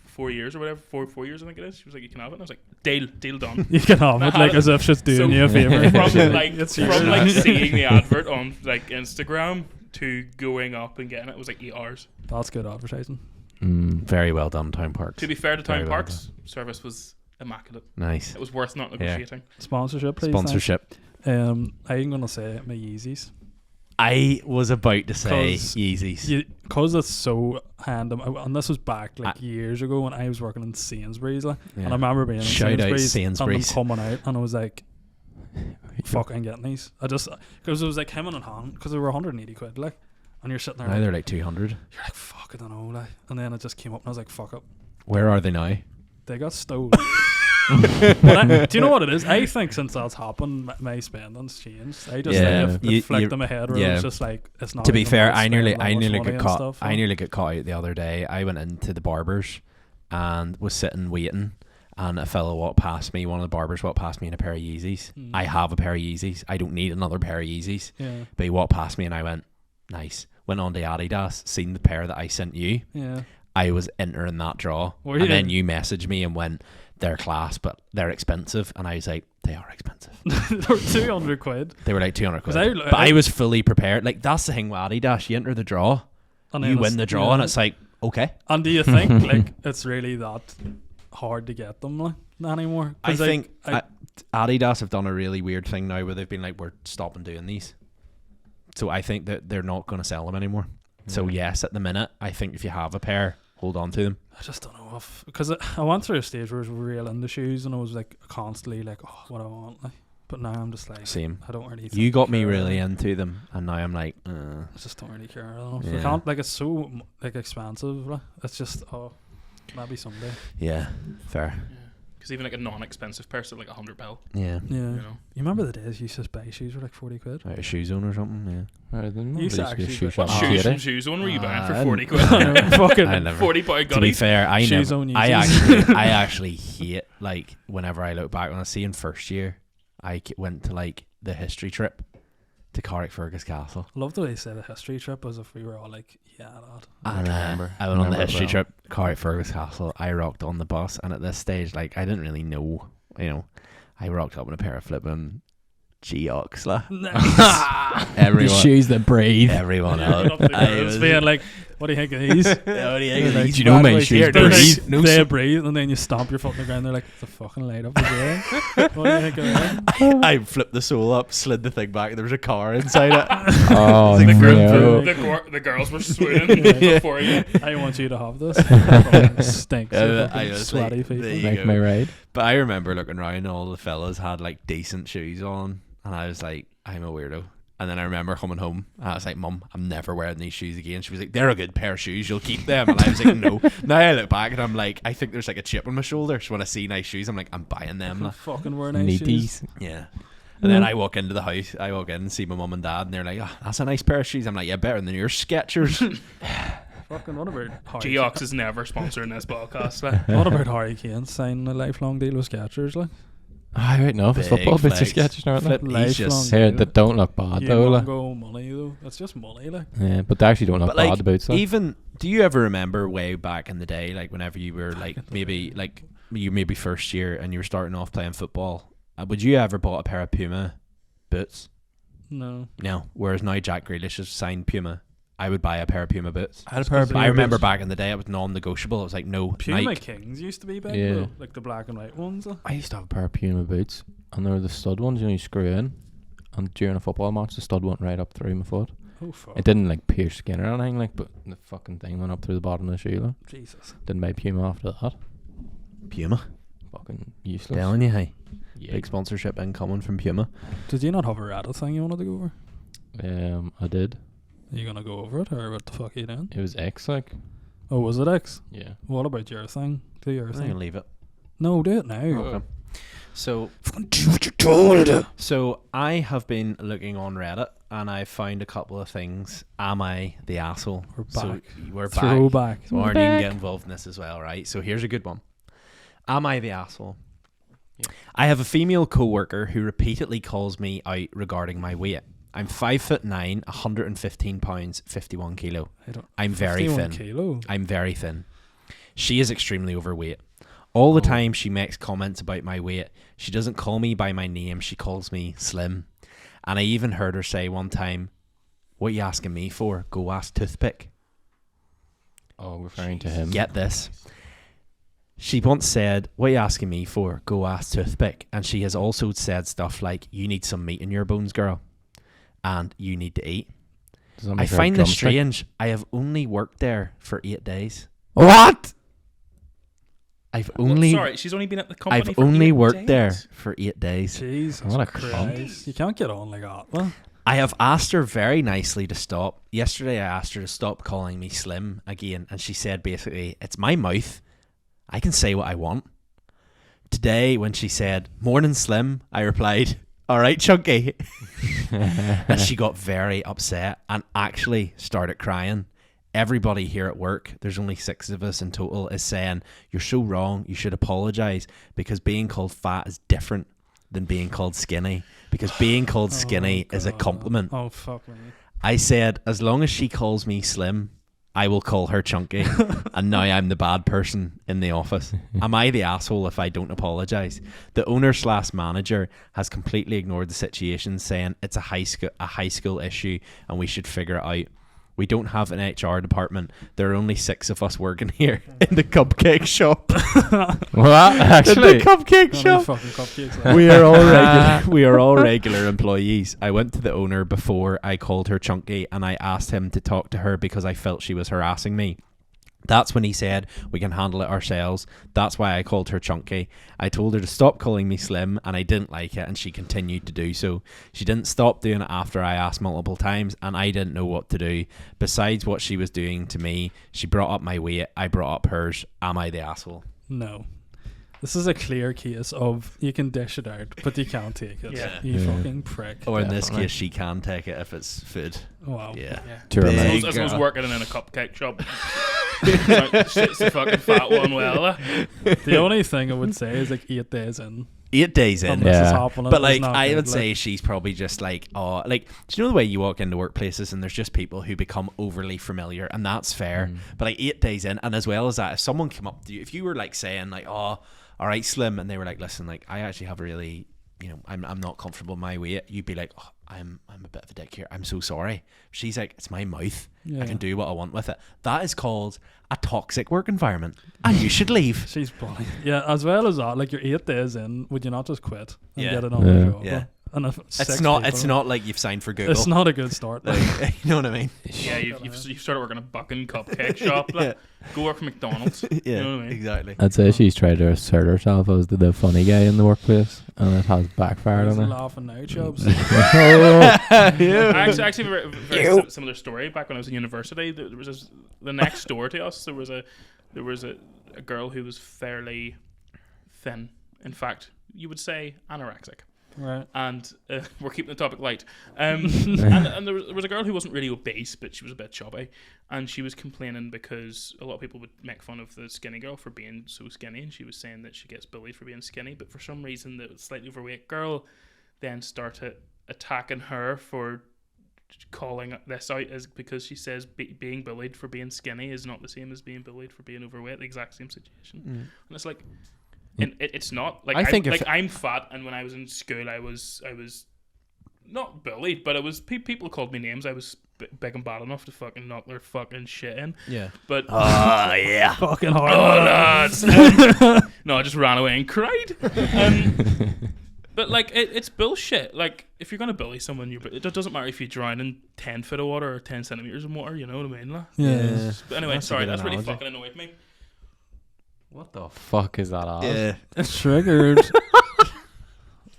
4 years or whatever, four years I think it is. She was like, you can have it. And I was like, deal done. You can have it like as if she's doing you a favor. From like seeing the advert on like Instagram to going up and getting it was like 8 hours. That's good advertising. Very well done, Town Parks. To be fair to Very Town well Parks, service was immaculate. Nice. It was worth not negotiating. Sponsorship, please. Sponsorship. I'm gonna say my Yeezys. I was about to say 'Cause Yeezys. Because it's so random, and this was back like years ago when I was working in Sainsbury's, like, and I remember being in Shout out Sainsbury's and them Sainsbury's. coming out, and I was like, "Fuck, I'm getting these." I just because it was like him in hand because they were 180 quid, like, and you're sitting there, Now like, they're like 200. you're like, "Fuck, I don't know," like, and then it just came up, and I was like, "Fuck it." Where are they now? They got stolen. But do you know what it is? I think since that's happened, my spending's changed. I just Yeah. think it flicked in my head where it was just like, it's not. To be even fair, worth I spending nearly that much money got and caught. stuff, I like. nearly got caught out the other day. I went into the barbers and was sitting waiting, and a fellow walked past me. One of the barbers walked past me in a pair of Yeezys. I have a pair of Yeezys. I don't need another pair of Yeezys. Yeah. But he walked past me, and I went, nice. Went on to Adidas, seen the pair that I sent you. Yeah. I was entering that draw, Were and you? then you messaged me and went, they're class, but they're expensive. And I was like, they are expensive. They were 200 quid. They were like 200 quid. 'Cause But I was fully prepared. Like, that's the thing with Adidas. You enter the draw, And then you it's- win the draw, yeah. and it's like, okay. And do you think like it's really that hard to get them like anymore? I 'Cause, think I- Adidas have done a really weird thing now where they've been like, we're stopping doing these. So I think that they're not going to sell them anymore. So yes, at the minute, I think if you have a pair, hold on to them. I just don't know if because I went through a stage where I was real into shoes and I was like constantly like, oh, what I want, like. But now I'm just like, Same. I don't really. You think got me care. really into them, and now I'm like, I just don't really care. I don't know. Yeah. I can't, like, it's so like expensive. Like. It's just maybe someday. yeah, fair. Because even like a non-expensive pair, so like £100. Yeah. Yeah. You know. You remember the days you used to buy shoes for like 40 quid? Like a shoe zone or something, yeah. You used to actually What shoes from Shoe Zone were you buying for 40 quid? Fucking I never. 40 pound To be gutties. fair, I Shoes never. on I Yeezys. actually hate, like, whenever I look back when I see in first year, I went to like the history trip to Carrickfergus Castle. I love the way you say the history trip as if we were all like, yeah, that. And remember. I went on the Remember it history well. trip, Carrickfergus Castle. I rocked on the bus, and at this stage, like, I didn't really know, you know, I rocked up in a pair of flipping G-Ox, like. The Everyone, shoes that breathe. everyone Up else. the girls being like, what do you think of these? What do you think of Like, these? Do you know my Bad boys shoes here, They're breathe? like, no they s- breathe, and then you stomp your foot on the ground. They're like, it's a fucking light up again. What do you think of that? I flipped the sole up, slid the thing back, and there was a car inside it. Oh, It's like no. The girls were swooning before you. I want you to have this. Fucking stinks. Yeah, you I fucking was sweaty like, people. there you Make go. my ride. But I remember looking around, and all the fellas had like decent shoes on, and I was like, I'm a weirdo. And then I remember coming home, and I was like, Mum, I'm never wearing these shoes again. She was like, they're a good pair of shoes, you'll keep them. And I was like, no. Now I look back and I'm like, I think there's like a chip on my shoulder. So when I see nice shoes, I'm like, I'm buying them. Like. Fucking wear nice Need shoes. these. Yeah. And then I walk into the house, I walk in and see my mum and dad, and they're like, oh, that's a nice pair of shoes. I'm like, yeah, better than your Skechers. Fucking what about Harry? Geox is never sponsoring this podcast. Like. What about Harry Kane signing a lifelong deal with Skechers? Like, I right now, it's Big football bits of flex. sketches now, aren't they? Flip, he's lifelong just, Here, deal. that don't look bad You though. won't Like. go money though. It's just money, like. Yeah, but they actually don't look but like, bad, the boots. Like. even, do you ever remember way back in the day, like whenever you were like, maybe first year and you were starting off playing football, would you ever bought a pair of Puma boots? No. No. Whereas now Jack Grealish has signed Puma, I would buy a pair of Puma boots. I had a pair of But But I Puma remember boots. back in the day, it was non-negotiable. It was like, no, Puma Nike. Kings used to be big, Yeah. though, like the black and white ones. Like. I used to have a pair of Puma boots, and they were the stud ones. You know, you screw in, and during a football match, the stud went right up through my foot. Oh fuck. It didn't like pierce skin or anything, like, but the fucking thing went up through the bottom of the shoe. Like. Jesus. Didn't buy Puma after that. Puma. Fucking useless. Telling you, hey. Yeah. Big sponsorship incoming from Puma. Did you not have a Reddit thing you wanted to go over? I did. Are you gonna go over it, or what the fuck are you doing? It was X, like. Oh, was it X? Yeah. What about your thing? Do your I'm thing. gonna leave it. No, do it now. Okay. So, Do what you're told. so I have been looking on Reddit, and I found a couple of things. Am I the asshole? We're So back. we're back. Throwback. So Arnie, you can get involved in this as well, right? So here's a good one. Am I the asshole? Yeah. I have a female coworker who repeatedly calls me out regarding my weight. I'm 5'9", 115 pounds, 51 kilo. I'm very 51 thin. kilo. I'm very thin. She is extremely overweight. All the time she makes comments about my weight. She doesn't call me by my name. She calls me slim. And I even heard her say one time, "What you asking me for? Go ask Toothpick." Oh, referring to him. Get this. She once said, "What you asking me for? Go ask Toothpick." And she has also said stuff like, "You need some meat in your bones, girl. And you need to eat." Does that I make her a find this drumstick? strange. I have only worked there for 8 days. What? I've Well, only sorry, she's only been at the company I've for only 8 worked there days. for 8 days. Jesus What a Christ. You can't get on like that. Well, I have asked her very nicely to stop. Yesterday I asked her to stop calling me Slim again, and she said basically, it's my mouth. I can say what I want. Today when she said, "Morning Slim," I replied, "All right, Chunky." And she got very upset and actually started crying. Everybody here at work, there's only 6 of us in total, is saying, "You're so wrong. You should apologize, because being called fat is different than being called skinny, because being called skinny is a compliment." Oh, fuck me. I said, as long as she calls me Slim, I will call her Chunky. And now I'm the bad person in the office. Am I the asshole if I don't apologize? The owner/manager has completely ignored the situation, saying it's a high school issue and we should figure it out. We don't have an HR department. There are only 6 of us working here in the cupcake shop. What? In Actually, the cupcake How many shop. fucking cupcakes are We are all regular. We are all regular employees. I went to the owner before I called her Chunky, and I asked him to talk to her because I felt she was harassing me. That's when he said, "We can handle it ourselves." That's why I called her Chunky. I told her to stop calling me Slim, and I didn't like it, and she continued to do so. She didn't stop doing it after I asked multiple times, and I didn't know what to do. Besides what she was doing to me, she brought up my weight, I brought up hers. Am I the asshole? No. This is a clear case of you can dish it out, but you can't take it. Yeah. You Yeah. fucking prick. Or in this Definitely. case, she can take it if it's food. Wow. Yeah. to Big remind- I was girl. working in a cupcake shop. Shit's the fucking fat one. Well, The only thing I would say is like 8 days in. 8 days in. From this is Yeah. happening, But it's like, not I good, would like- say she's probably just like, oh, like, do you know the way you walk into workplaces and there's just people who become overly familiar, and that's fair. But like 8 days in, and as well as that, if someone came up to you, if you were like saying like, "Oh, all right, Slim," and they were like, "Listen, like, I actually have a really, I'm not comfortable in my weight," you'd be like, "Oh, I'm a bit of a dick here. I'm so sorry." She's like, "It's my mouth. Yeah. I can do what I want with it." That is called a toxic work environment, and you should leave. She's bullying. Yeah, as well as that, like you're 8 days in, would you not just quit and Yeah. get another Yeah. job? Yeah. And if It's 6 not. people- It's not like you've signed for Google. It's not a good start. Like, you know what I mean? yeah, you've started working a bucking cupcake shop. Like, go work for McDonald's. Yeah, You know what I mean? exactly. I'd say she's tried to assert herself as the funny guy in the workplace, and it has backfired He's on her. laughing now, Chubbs. I actually have a very similar story. Back when I was in university, there was the next door to us. There was a girl who was fairly thin. In you would say anorexic. Right. And we're keeping the topic light. And there was a girl who wasn't really obese, but she was a bit chubby. And she was complaining because a lot of people would make fun of the skinny girl for being so skinny. And she was saying that she gets bullied for being skinny. But for some reason, the slightly overweight girl then started attacking her for calling this out as because she says being bullied for being skinny is not the same as being bullied for being overweight. The exact same situation. And it's like... And it's not like I think if- I'm fat, and when I was in school, I was not bullied, but it was people called me names. I was big and bad enough to fucking knock their fucking shit in. Yeah. But Oh yeah. Fucking oh hard. lads, no, I just ran away and cried. But like it's bullshit. Like if you're gonna bully someone, it doesn't matter if you drown in 10 foot of water or 10 centimeters of water. You know what I mean? Like? Yeah. But anyway, That's a sorry, good that's really analogy. fucking annoyed me. What the fuck is that? Yeah. Triggered.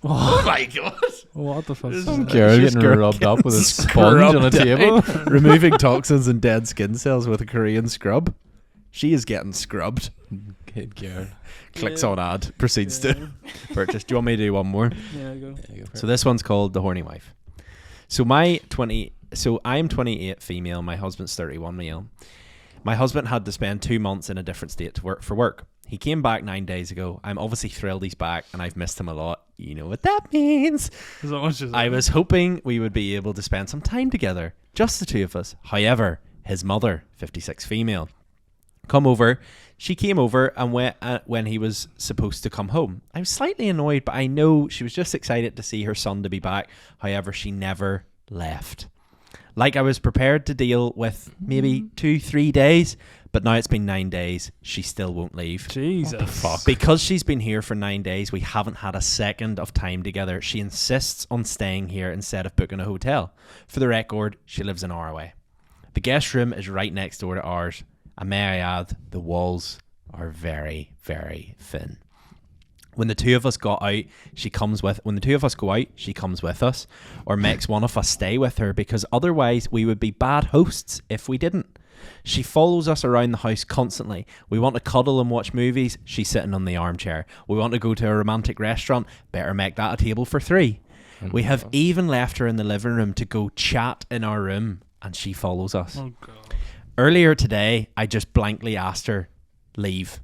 Oh my god. What the fuck? is Some that? girl Just getting girl rubbed up with a getting sponge on a scrubbed table. Removing toxins and dead skin cells with a Korean scrub. She is getting scrubbed. Kid girl. Clicks Yeah. on ad. Proceeds to purchase. Do you want me to do one more? Yeah, go. So this one's called The Horny Wife. So I'm 28 female, my husband's 31 male. My husband had to spend 2 months in a different state to work for work. He came back 9 days ago. I'm obviously thrilled he's back, and I've missed him a lot. You know what that means. Is that much as I was hoping we would be able to spend some time together, just the 2 of us. However, his mother, 56 female, come over. She came over and when he was supposed to come home. I was slightly annoyed, but I know she was just excited to see her son to be back. However, she never left. Like I was prepared to deal with maybe 2-3 days, But now it's been 9 days. She still won't leave. Jesus. fuck? Because she's been here for 9 days, we haven't had a second of time together. She insists on staying here instead of booking a hotel. For the record, she lives an hour away. The guest room is right next door to ours. And may I add, the walls are very, very thin. When the two of us go out, she comes with us, or makes one of us stay with her, because otherwise we would be bad hosts if we didn't. She follows us around the house constantly. We want to cuddle and watch movies. She's sitting on the armchair. We want to go to a romantic restaurant. Better make that a table for 3. We have even left her in the living room to go chat in our room, and she follows us. Oh, God. Earlier today, I just blankly asked her, leave.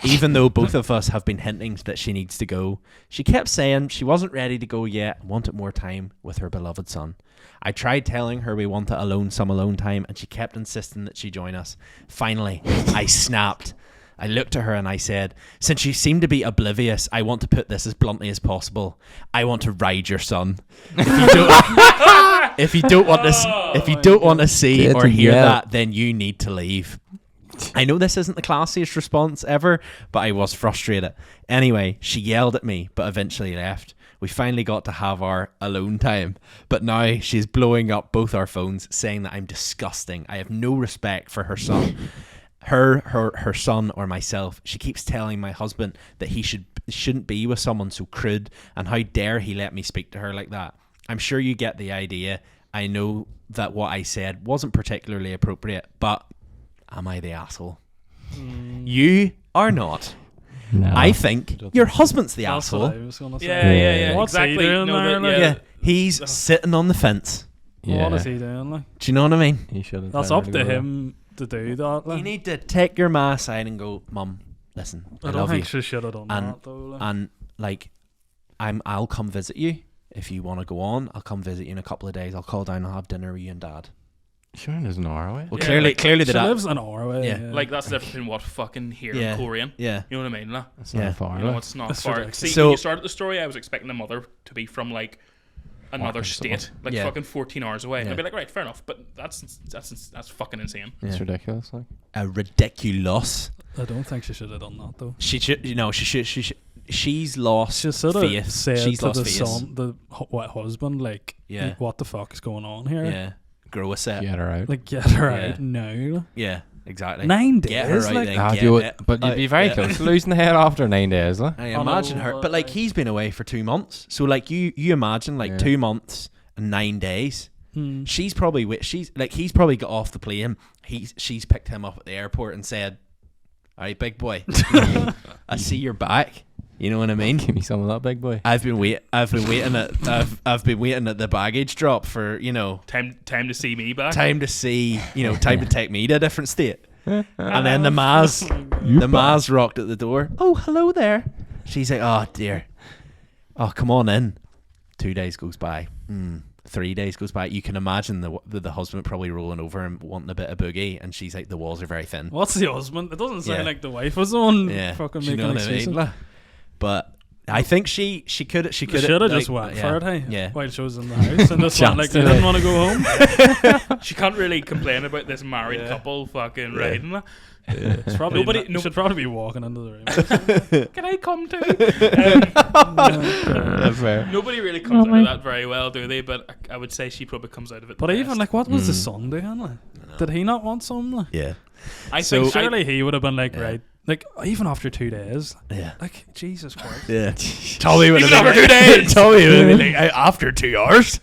Even though both of us have been hinting that she needs to go. She kept saying she wasn't ready to go yet and wanted more time with her beloved son. I tried telling her we wanted some alone time, and she kept insisting that she join us. Finally, I snapped. I looked at her and I said, since you seem to be oblivious, I want to put this as bluntly as possible. I want to ride your son. If you don't want to see or hear that, then you need to leave. I know this isn't the classiest response ever, but I was frustrated. Anyway, she yelled at me, but eventually left. We finally got to have our alone time, but now she's blowing up both our phones, saying that I'm disgusting. I have no respect for her son. Her son or myself. She keeps telling my husband that he shouldn't be with someone so crude, and how dare he let me speak to her like that. I'm sure you get the idea. I know that what I said wasn't particularly appropriate, but am I the asshole? You are not. No. I think your husband's the That's asshole. what I was gonna say. Yeah. What's he exactly. doing there, like? Yeah, he's sitting on the fence. Yeah. What is he doing? Like? Do you know what I mean? He shouldn't. That's up to him to do that. Like. You need to take your ma aside and go, Mum, listen, I I don't love think you. she should have done that though. Like. And like, I'll come visit you if you want to go on. I'll come visit you in a couple of days. I'll call down. I'll have dinner with you and Dad. Sure, there's an hour away. Well, Yeah, clearly She the dad. lives an hour away. Yeah. Yeah. Like, that's the difference between what fucking here Yeah. and Korean. Yeah. You know what I mean? Like, It's Yeah. not far. you know, like. it's not That's far. ridiculous. See, So- when you started the story, I was expecting the mother to be from, like, another Arkansas. state. Like, Yeah. fucking 14 hours away. Yeah. I'd be like, right, fair enough. But that's fucking insane. It's Yeah. ridiculous. Like. A ridiculous. I don't think she should have done that though. She should. You know. She should. She's lost She should have faith. said She's to lost the faith. son, the husband, like, Yeah. what the fuck is going on here? Yeah. Grow a set. Get her out. Like, get her Yeah. out now. Yeah. Exactly. 9 days. Get her out like, then. Ah, Get you would- it but you'd be very out. close to losing the head after 9 days. Like. I I imagine know, her, but like he's been away for 2 months. So like you imagine like Yeah. 2 months and 9 days. Hmm. He's probably he's probably got off the plane. She's picked him up at the airport and said, "All right, big boy, I see you're back." You know what I mean? Give me some of that, big boy. I've been waiting at the baggage drop for Time to see me back. time to see time to take me to a different state. And then the Maz rocked at the door. Oh, hello there. She's like, oh dear. Oh, come on in. 2 days goes by. 3 days goes by. You can imagine the husband probably rolling over and wanting a bit of boogie, and she's like, the walls are very thin. What's the husband? It doesn't sound Yeah. like the wife was the one Yeah, fucking do you making know what I excuses. mean? But I think she could Should have just went for it, hey? Yeah. While she was in the house and just Chance went like to they it. didn't want to go home. She can't really complain about this married couple fucking riding. Like. It's probably Nobody- should probably be walking into the room. Can I come too? That's fair. Nobody really comes out of that very well, do they? But I would say she probably comes out of it. But the even best. like, what was the son doing? Like? Did he not want some? Like? Yeah. I So- think Surely he would have been like, Yeah. right, like even after 2 days, Yeah. like Jesus Christ. Yeah. Tommy would Even have after been 2 days. Tommy would have been like, after 2 hours.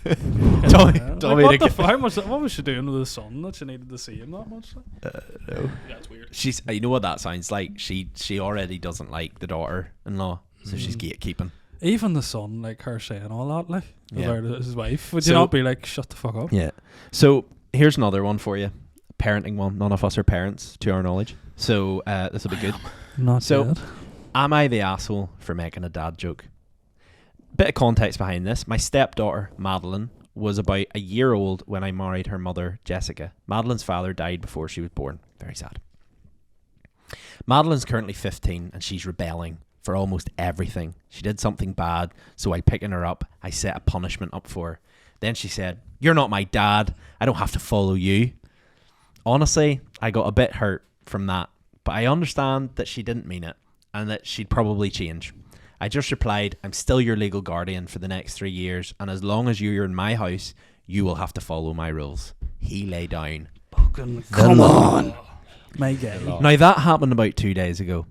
Tommy, Like, Tommy what to the get- fuck? What was she doing with the son that she needed to see him that much? Like? No. That's weird. She's, you know what that sounds like? She already doesn't like the daughter-in-law, so she's gatekeeping. Even the son, like her saying all that, like Yeah. about his wife, would So- you not be like, shut the fuck up? Yeah. So here's another one for you. Parenting one. None of us are parents, to our knowledge. So this will be good. Not So- yet. Am I the asshole for making a dad joke? Bit of context behind this. My stepdaughter, Madeline, was about a year old when I married her mother, Jessica. Madeline's father died before she was born. Very sad. Madeline's currently 15 and she's rebelling for almost everything. She did something bad, so while picking her up, I set a punishment up for her. Then she said, "You're not my dad. I don't have to follow you." Honestly, I got a bit hurt from that, but I understand that she didn't mean it and that she'd probably change. I just replied, I'm still your legal guardian for the next 3 years, and as long as you're in my house, you will have to follow my rules. He lay down. Fucking come on. My guy. Now that happened about 2 days ago.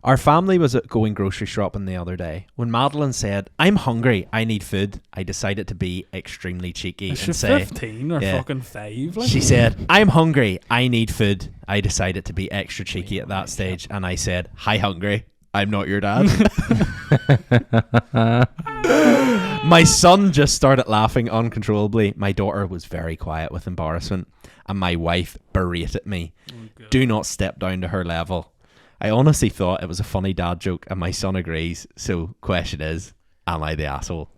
Our family was going grocery shopping the other day. When Madeline said, I'm hungry, I need food, I decided to be extremely cheeky Is she and say, 15 or Yeah. fucking 5? Like? she said, I'm hungry, I need food. I decided to be extra cheeky at that stage, and I said, hi, hungry, I'm not your dad. My son just started laughing uncontrollably. My daughter was very quiet with embarrassment, and my wife berated me. Do not step down to her level. I honestly thought it was a funny dad joke, and my son agrees. So, question is, am I the asshole?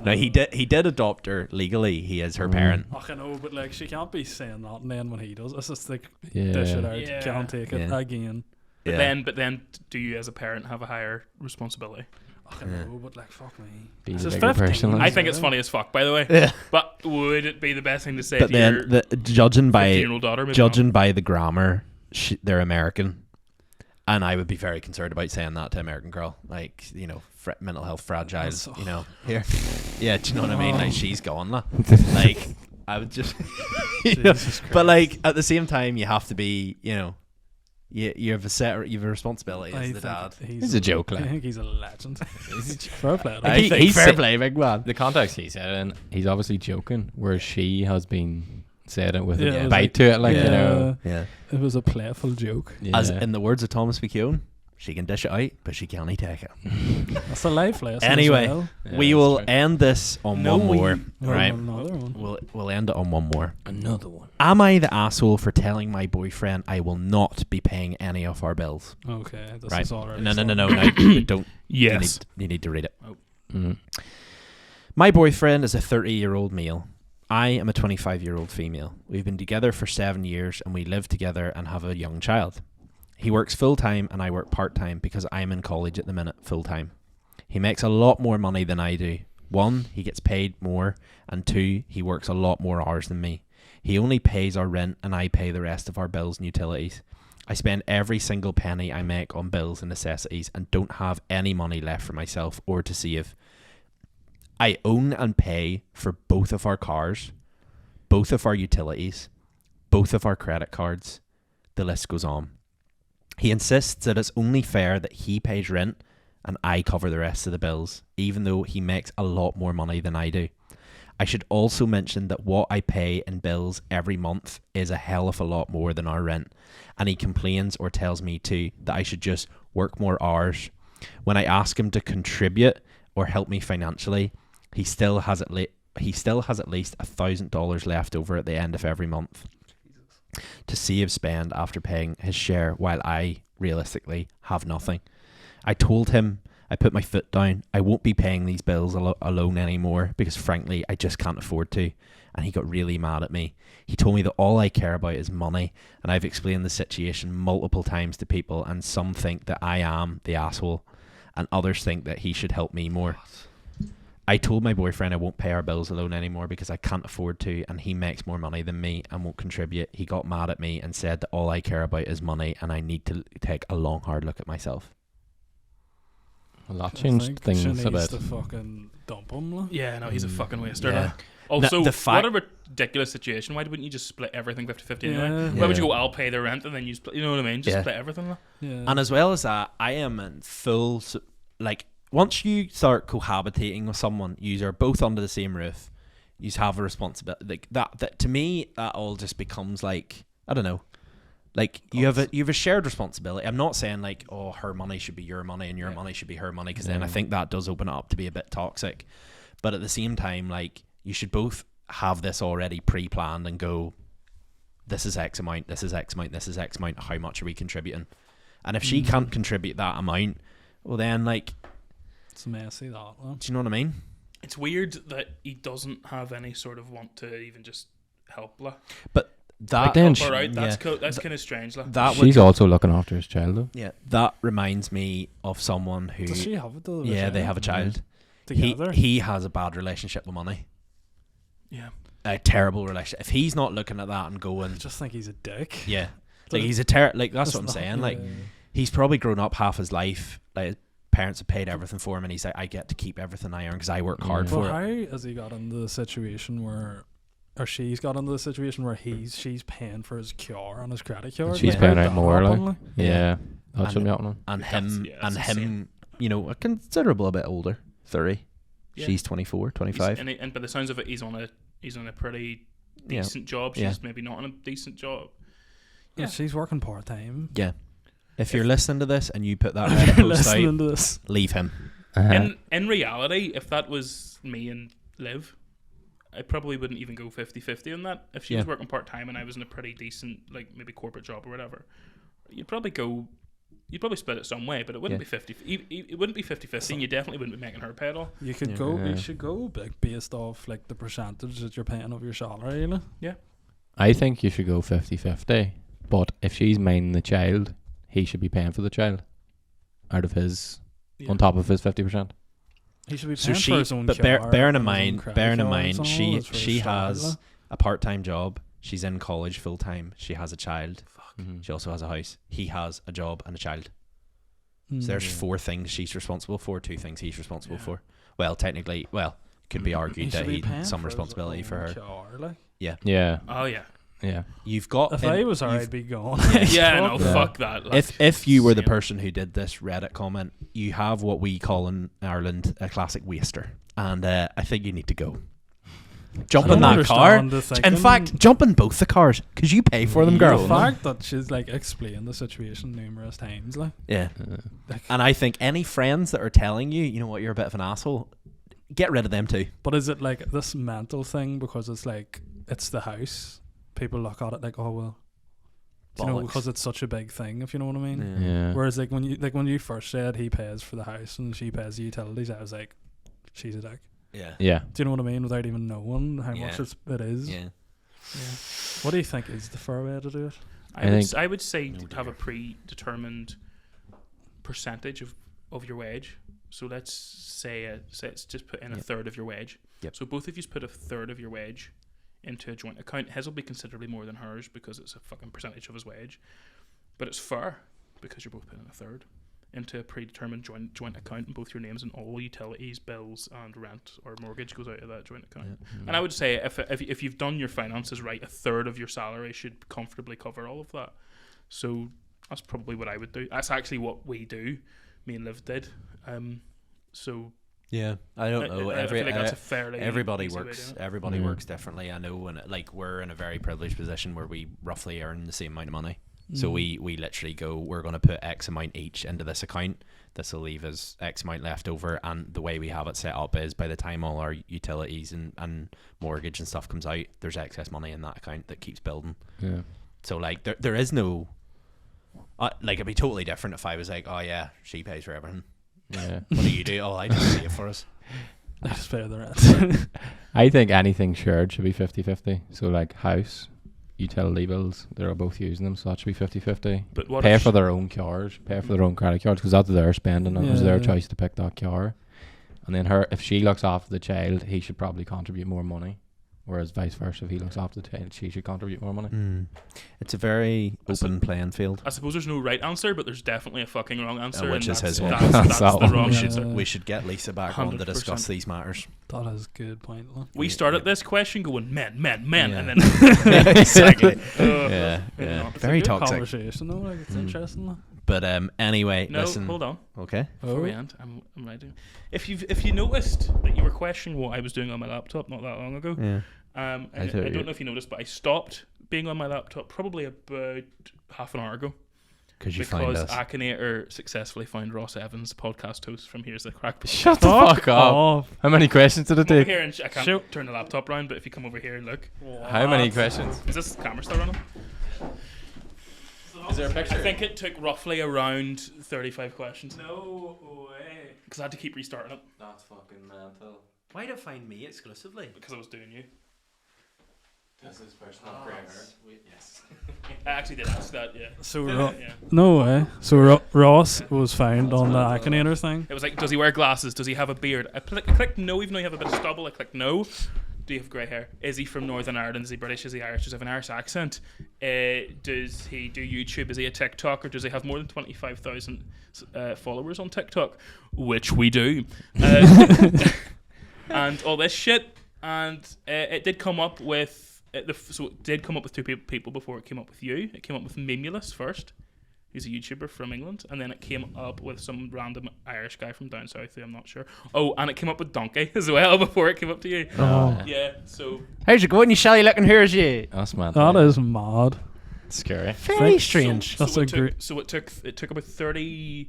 Now he did adopt her legally. He is her parent. I know, but like she can't be saying that, and then when he does, it's just like Yeah. dish it out. Yeah. Can't take it Yeah. again. But then, do you as a parent have a higher responsibility? I know, but like fuck me. Be This the is bigger 15. person, like. I think it's funny as fuck, by the way. Yeah. But would it be the best thing to say But to then, your judging by 15-year-old daughter? Maybe judging by the grammar, they're American, and I would be very concerned about saying that to an American girl, like, you know, mental health fragile, That's- you know, here, yeah, do you know what I mean? Like, she's gone, like I would just, you know, Jesus Christ. but like at the same time, you have to be, you know, you have a responsibility I as the think dad. He's a joke, I like. think he's a legend. Fair play. I think He's fair said- play, big man. The context he said it in, he's obviously joking, whereas she has been said it with Yeah, it a was bite like- to it, like, you know. Yeah, It was a playful joke. Yeah. as in the words of Thomas McKeown, she can dish it out, but she can't take it. That's a life lesson. Anyway, as well. Yeah, we that's will true. end this on No, one more, Oh, right? Another one. We'll end it on one more. Another one. Am I the asshole for telling my boyfriend I will not be paying any of our bills? Okay, this Right? is already. No. started. No, don't. yes. You need to read it. Mm. My boyfriend is a 30-year-old male. I am a 25-year-old female. We've been together for 7 years, and we live together and have a young child. He works full-time and I work part-time because I'm in college at the minute full-time. He makes a lot more money than I do. 1, he gets paid more, and 2, he works a lot more hours than me. He only pays our rent and I pay the rest of our bills and utilities. I spend every single penny I make on bills and necessities and don't have any money left for myself or to save. I own and pay for both of our cars, both of our utilities, both of our credit cards. The list goes on. He insists that it's only fair that he pays rent and I cover the rest of the bills, even though he makes a lot more money than I do. I should also mention that what I pay in bills every month is a hell of a lot more than our rent, and he complains or tells me to that I should just work more hours. When I ask him to contribute or help me financially, he still has at least $1,000 left over at the end of every month to save spend after paying his share, while I realistically have nothing. I told him, I put my foot down, I won't be paying these bills alone anymore because frankly I just can't afford to, and he got really mad at me. He told me that all I care about is money, and I've explained the situation multiple times to people, and some think that I am the asshole and others think that he should help me more. I told my boyfriend I won't pay our bills alone anymore because I can't afford to, and he makes more money than me and won't contribute. He got mad at me and said that all I care about is money and I need to take a long hard look at myself. Well, that I changed think things she a needs bit. to fucking dump him. Like. Yeah, no, he's a fucking waster. Yeah. Like. Also, the fact- what a ridiculous situation. Why wouldn't you just split everything 50-50 Yeah. anyway? Why would you go, I'll pay the rent, and then you split, you know what I mean? Just Yeah. split everything. Like. Yeah. And as well as that, I am in full, like, once you start cohabitating with someone, you are both under the same roof, you have a responsibility. Like that to me, that all just becomes like, I don't know, like you have a shared responsibility. I'm not saying like, oh, her money should be your money and your money should be her money, because then I think that does open it up to be a bit toxic. But at the same time, like, you should both have this already pre-planned and go, this is X amount, this is X amount, this is X amount, how much are we contributing? And if she can't contribute that amount, well then, like, It's messy, that one. do you know what I mean? It's weird that he doesn't have any sort of want to even just help. Like. But that, But then Help her out. That's, yeah, that's kind of strange. Like. that would, She's also looking after his child, though. yeah, that reminds me of someone who, Does she have it though? yeah, they have a child. Together? He has a bad relationship with money. Yeah. a terrible relationship. If he's not looking at that and going, I just think he's a dick. yeah, like he's a like that's what I'm saying. Like he's probably grown up half his life. Like his parents have paid everything for him, and he's like, I get to keep everything I earn because I work hard Well, for it. how has he got into the situation where, or she's got into the situation where she's paying for his cure on his credit card? She's Like, paying how'd out that more, happen, like. Yeah, that should be happening. And That's- him, yeah, that's and him, insane. you know, a considerable bit older, 30. Yeah. She's 24, 25. And by the sounds of it, he's on a pretty Yeah. decent job. She's Yeah. maybe not on a decent job. Yeah, she's working part time. Yeah. If you're listening to this and you put that If Reddit you're post listening out, to this, leave him. In reality, if that was me and Liv, I probably wouldn't even go 50-50 on that. If she was Yeah. working part time and I was in a pretty decent, like maybe corporate job or whatever, you'd probably split it some way, but it wouldn't Yeah. be 50. It wouldn't be 50-50, and you definitely wouldn't be making her pay it all. you could Yeah. go. Yeah. You should go like based off like the percentage that you're paying of your salary. You know. I think you should go 50-50, but if she's minding the child, he should be paying for the child out of his, Yeah. on top of his 50%. He should be So paying she, for his own but car bearing in and his own mind, credit bearing in cards mind, and all, she that's for she starters, has like. a part-time job. She's in college full time. She has a child. Mhm. She also has a house. He has a job and a child. Mm. So there's Yeah. 4 things she's responsible for, 2 things he's responsible Yeah. for. Well, technically, could be He argued that should be he paying some for his responsibility for own her. car, like. Yeah, Oh yeah, yeah. You've got If in- I was her, you've- I'd be gone. yeah. No, that. fuck that. Like, if you were the insane. person who did this Reddit comment, you have what we call in Ireland a classic waster, and I think you need to go. Jump I in don't that car. understand the In thinking. fact, jump in both the cars because you pay for them, the girl. fact that she's like explained the situation numerous times, like, Yeah. like And I think any friends that are telling you, you know what, you're a bit of an asshole, get rid of them too. but is it like this mental thing because it's like it's the house? People look at it like, oh well, you know, Bollocks. because it's such a big thing. If you know what I mean. Yeah. Whereas like when you first said he pays for the house and she pays the utilities, I was like, she's a dick. Yeah. Yeah. Do you know what I mean? Without even knowing how Yeah. much it is. Yeah. What do you think is the fair way to do it? I would say No to have a dear. predetermined percentage of your wage. So let's say let's just put in a Yep. third of your wage. Yep. So both of you put a third of your wage into a joint account. His will be considerably more than hers because it's a fucking percentage of his wage. But it's fair because you're both putting a third into a predetermined joint account in both your names, and all utilities, bills, and rent or mortgage goes out of that joint account. And I would say if you've done your finances right, a third of your salary should comfortably cover all of that. So that's probably what I would do. That's actually what we do. Me and Liv did. So Yeah. I don't know. I feel like that's a fairly Everybody easy way works. doing it. Everybody Yeah. works differently. I know, and like we're in a very privileged position where we roughly earn the same amount of money. So we literally go, we're going to put X amount each into this account. This will leave us X amount left over. And the way we have it set up is by the time all our utilities and mortgage and stuff comes out, there's excess money in that account that keeps building. Yeah. So like there is no, like it'd be totally different if I was like, oh yeah, she pays for everything. Yeah. What do you do? Oh, I just pay it for us. I just pay the rent. I think anything shared should be 50-50. So like house, utility bills, they're both using them, so that should be 50-50. But what Pay if for their own cars, pay for their own credit cards, because that's their spending and it was their Yeah. choice to pick that car. And then if she looks after the child, he should probably contribute more money. Whereas vice versa, if he looks after the child, she should contribute more money. It's a very open playing field. I suppose there's no right answer, but there's definitely a fucking wrong answer, which and is that's, his one. that's, That's that's that the one. wrong Yeah. answer. We should get Lisa back on to 100%. discuss these matters. That is a good point. Look. We started this question going men, and Yeah. then Exactly. Yeah. Yeah. It's Very a good toxic. conversation though. Like it's interesting. Like. But anyway, No, listen. hold on. Okay. Before we end, I'm ready. If you noticed that you were questioning what I was doing on my laptop not that long ago, Yeah. I don't know if you noticed, but I stopped being on my laptop probably about half an hour ago Because you find because us. Akinator successfully found Ross Evans, podcast host from Here's the Crack. Shut the fuck up. off. How many questions did it Come over take? here and I can't Shoot. turn the laptop around, but if you come over here and look, How many questions? is this camera still running? Is there a picture? I think it took roughly around 35 questions No way. because I had to keep restarting it That's fucking mental. Why to find me exclusively? because I was doing you. Does this person have grey hair? Yes. I actually did ask that, yeah. So Yeah. no way. So Ross was found on the Akinator thing. It was like, does he wear glasses? Does he have a beard? I clicked no, even though you have a bit of stubble. I clicked no. Do you have grey hair? Is he from Northern Ireland? Is he British? Is he Irish? Does he have an Irish accent? Does he do YouTube? Is he a TikToker? Does he have more than 25,000 followers on TikTok? Which we do. And all this shit. And it did come up with so it did come up with two people before it came up with you. It came up with Mimulus first, who's a YouTuber from England, and then it came up with some random Irish guy from down south who I'm not sure. Oh, and it came up with Donkey as well before it came up to you. Oh. Yeah, so How's it going, you shelly looking hairs, you? That's mad. That is mad. scary. Very strange. That's a great. So it took about 30,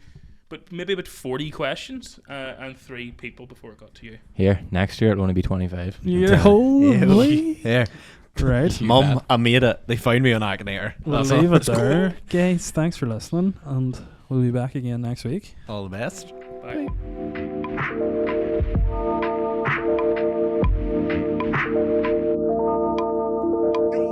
but maybe about 40 questions and 3 people before it got to you. Here, next year it'll only be 25. Yeah, holy. Here. Right. Mum, I made it. They found me on Akinator. We'll That's leave all. it there. Guys, thanks for listening, and we'll be back again next week. All the best. Bye. Bye.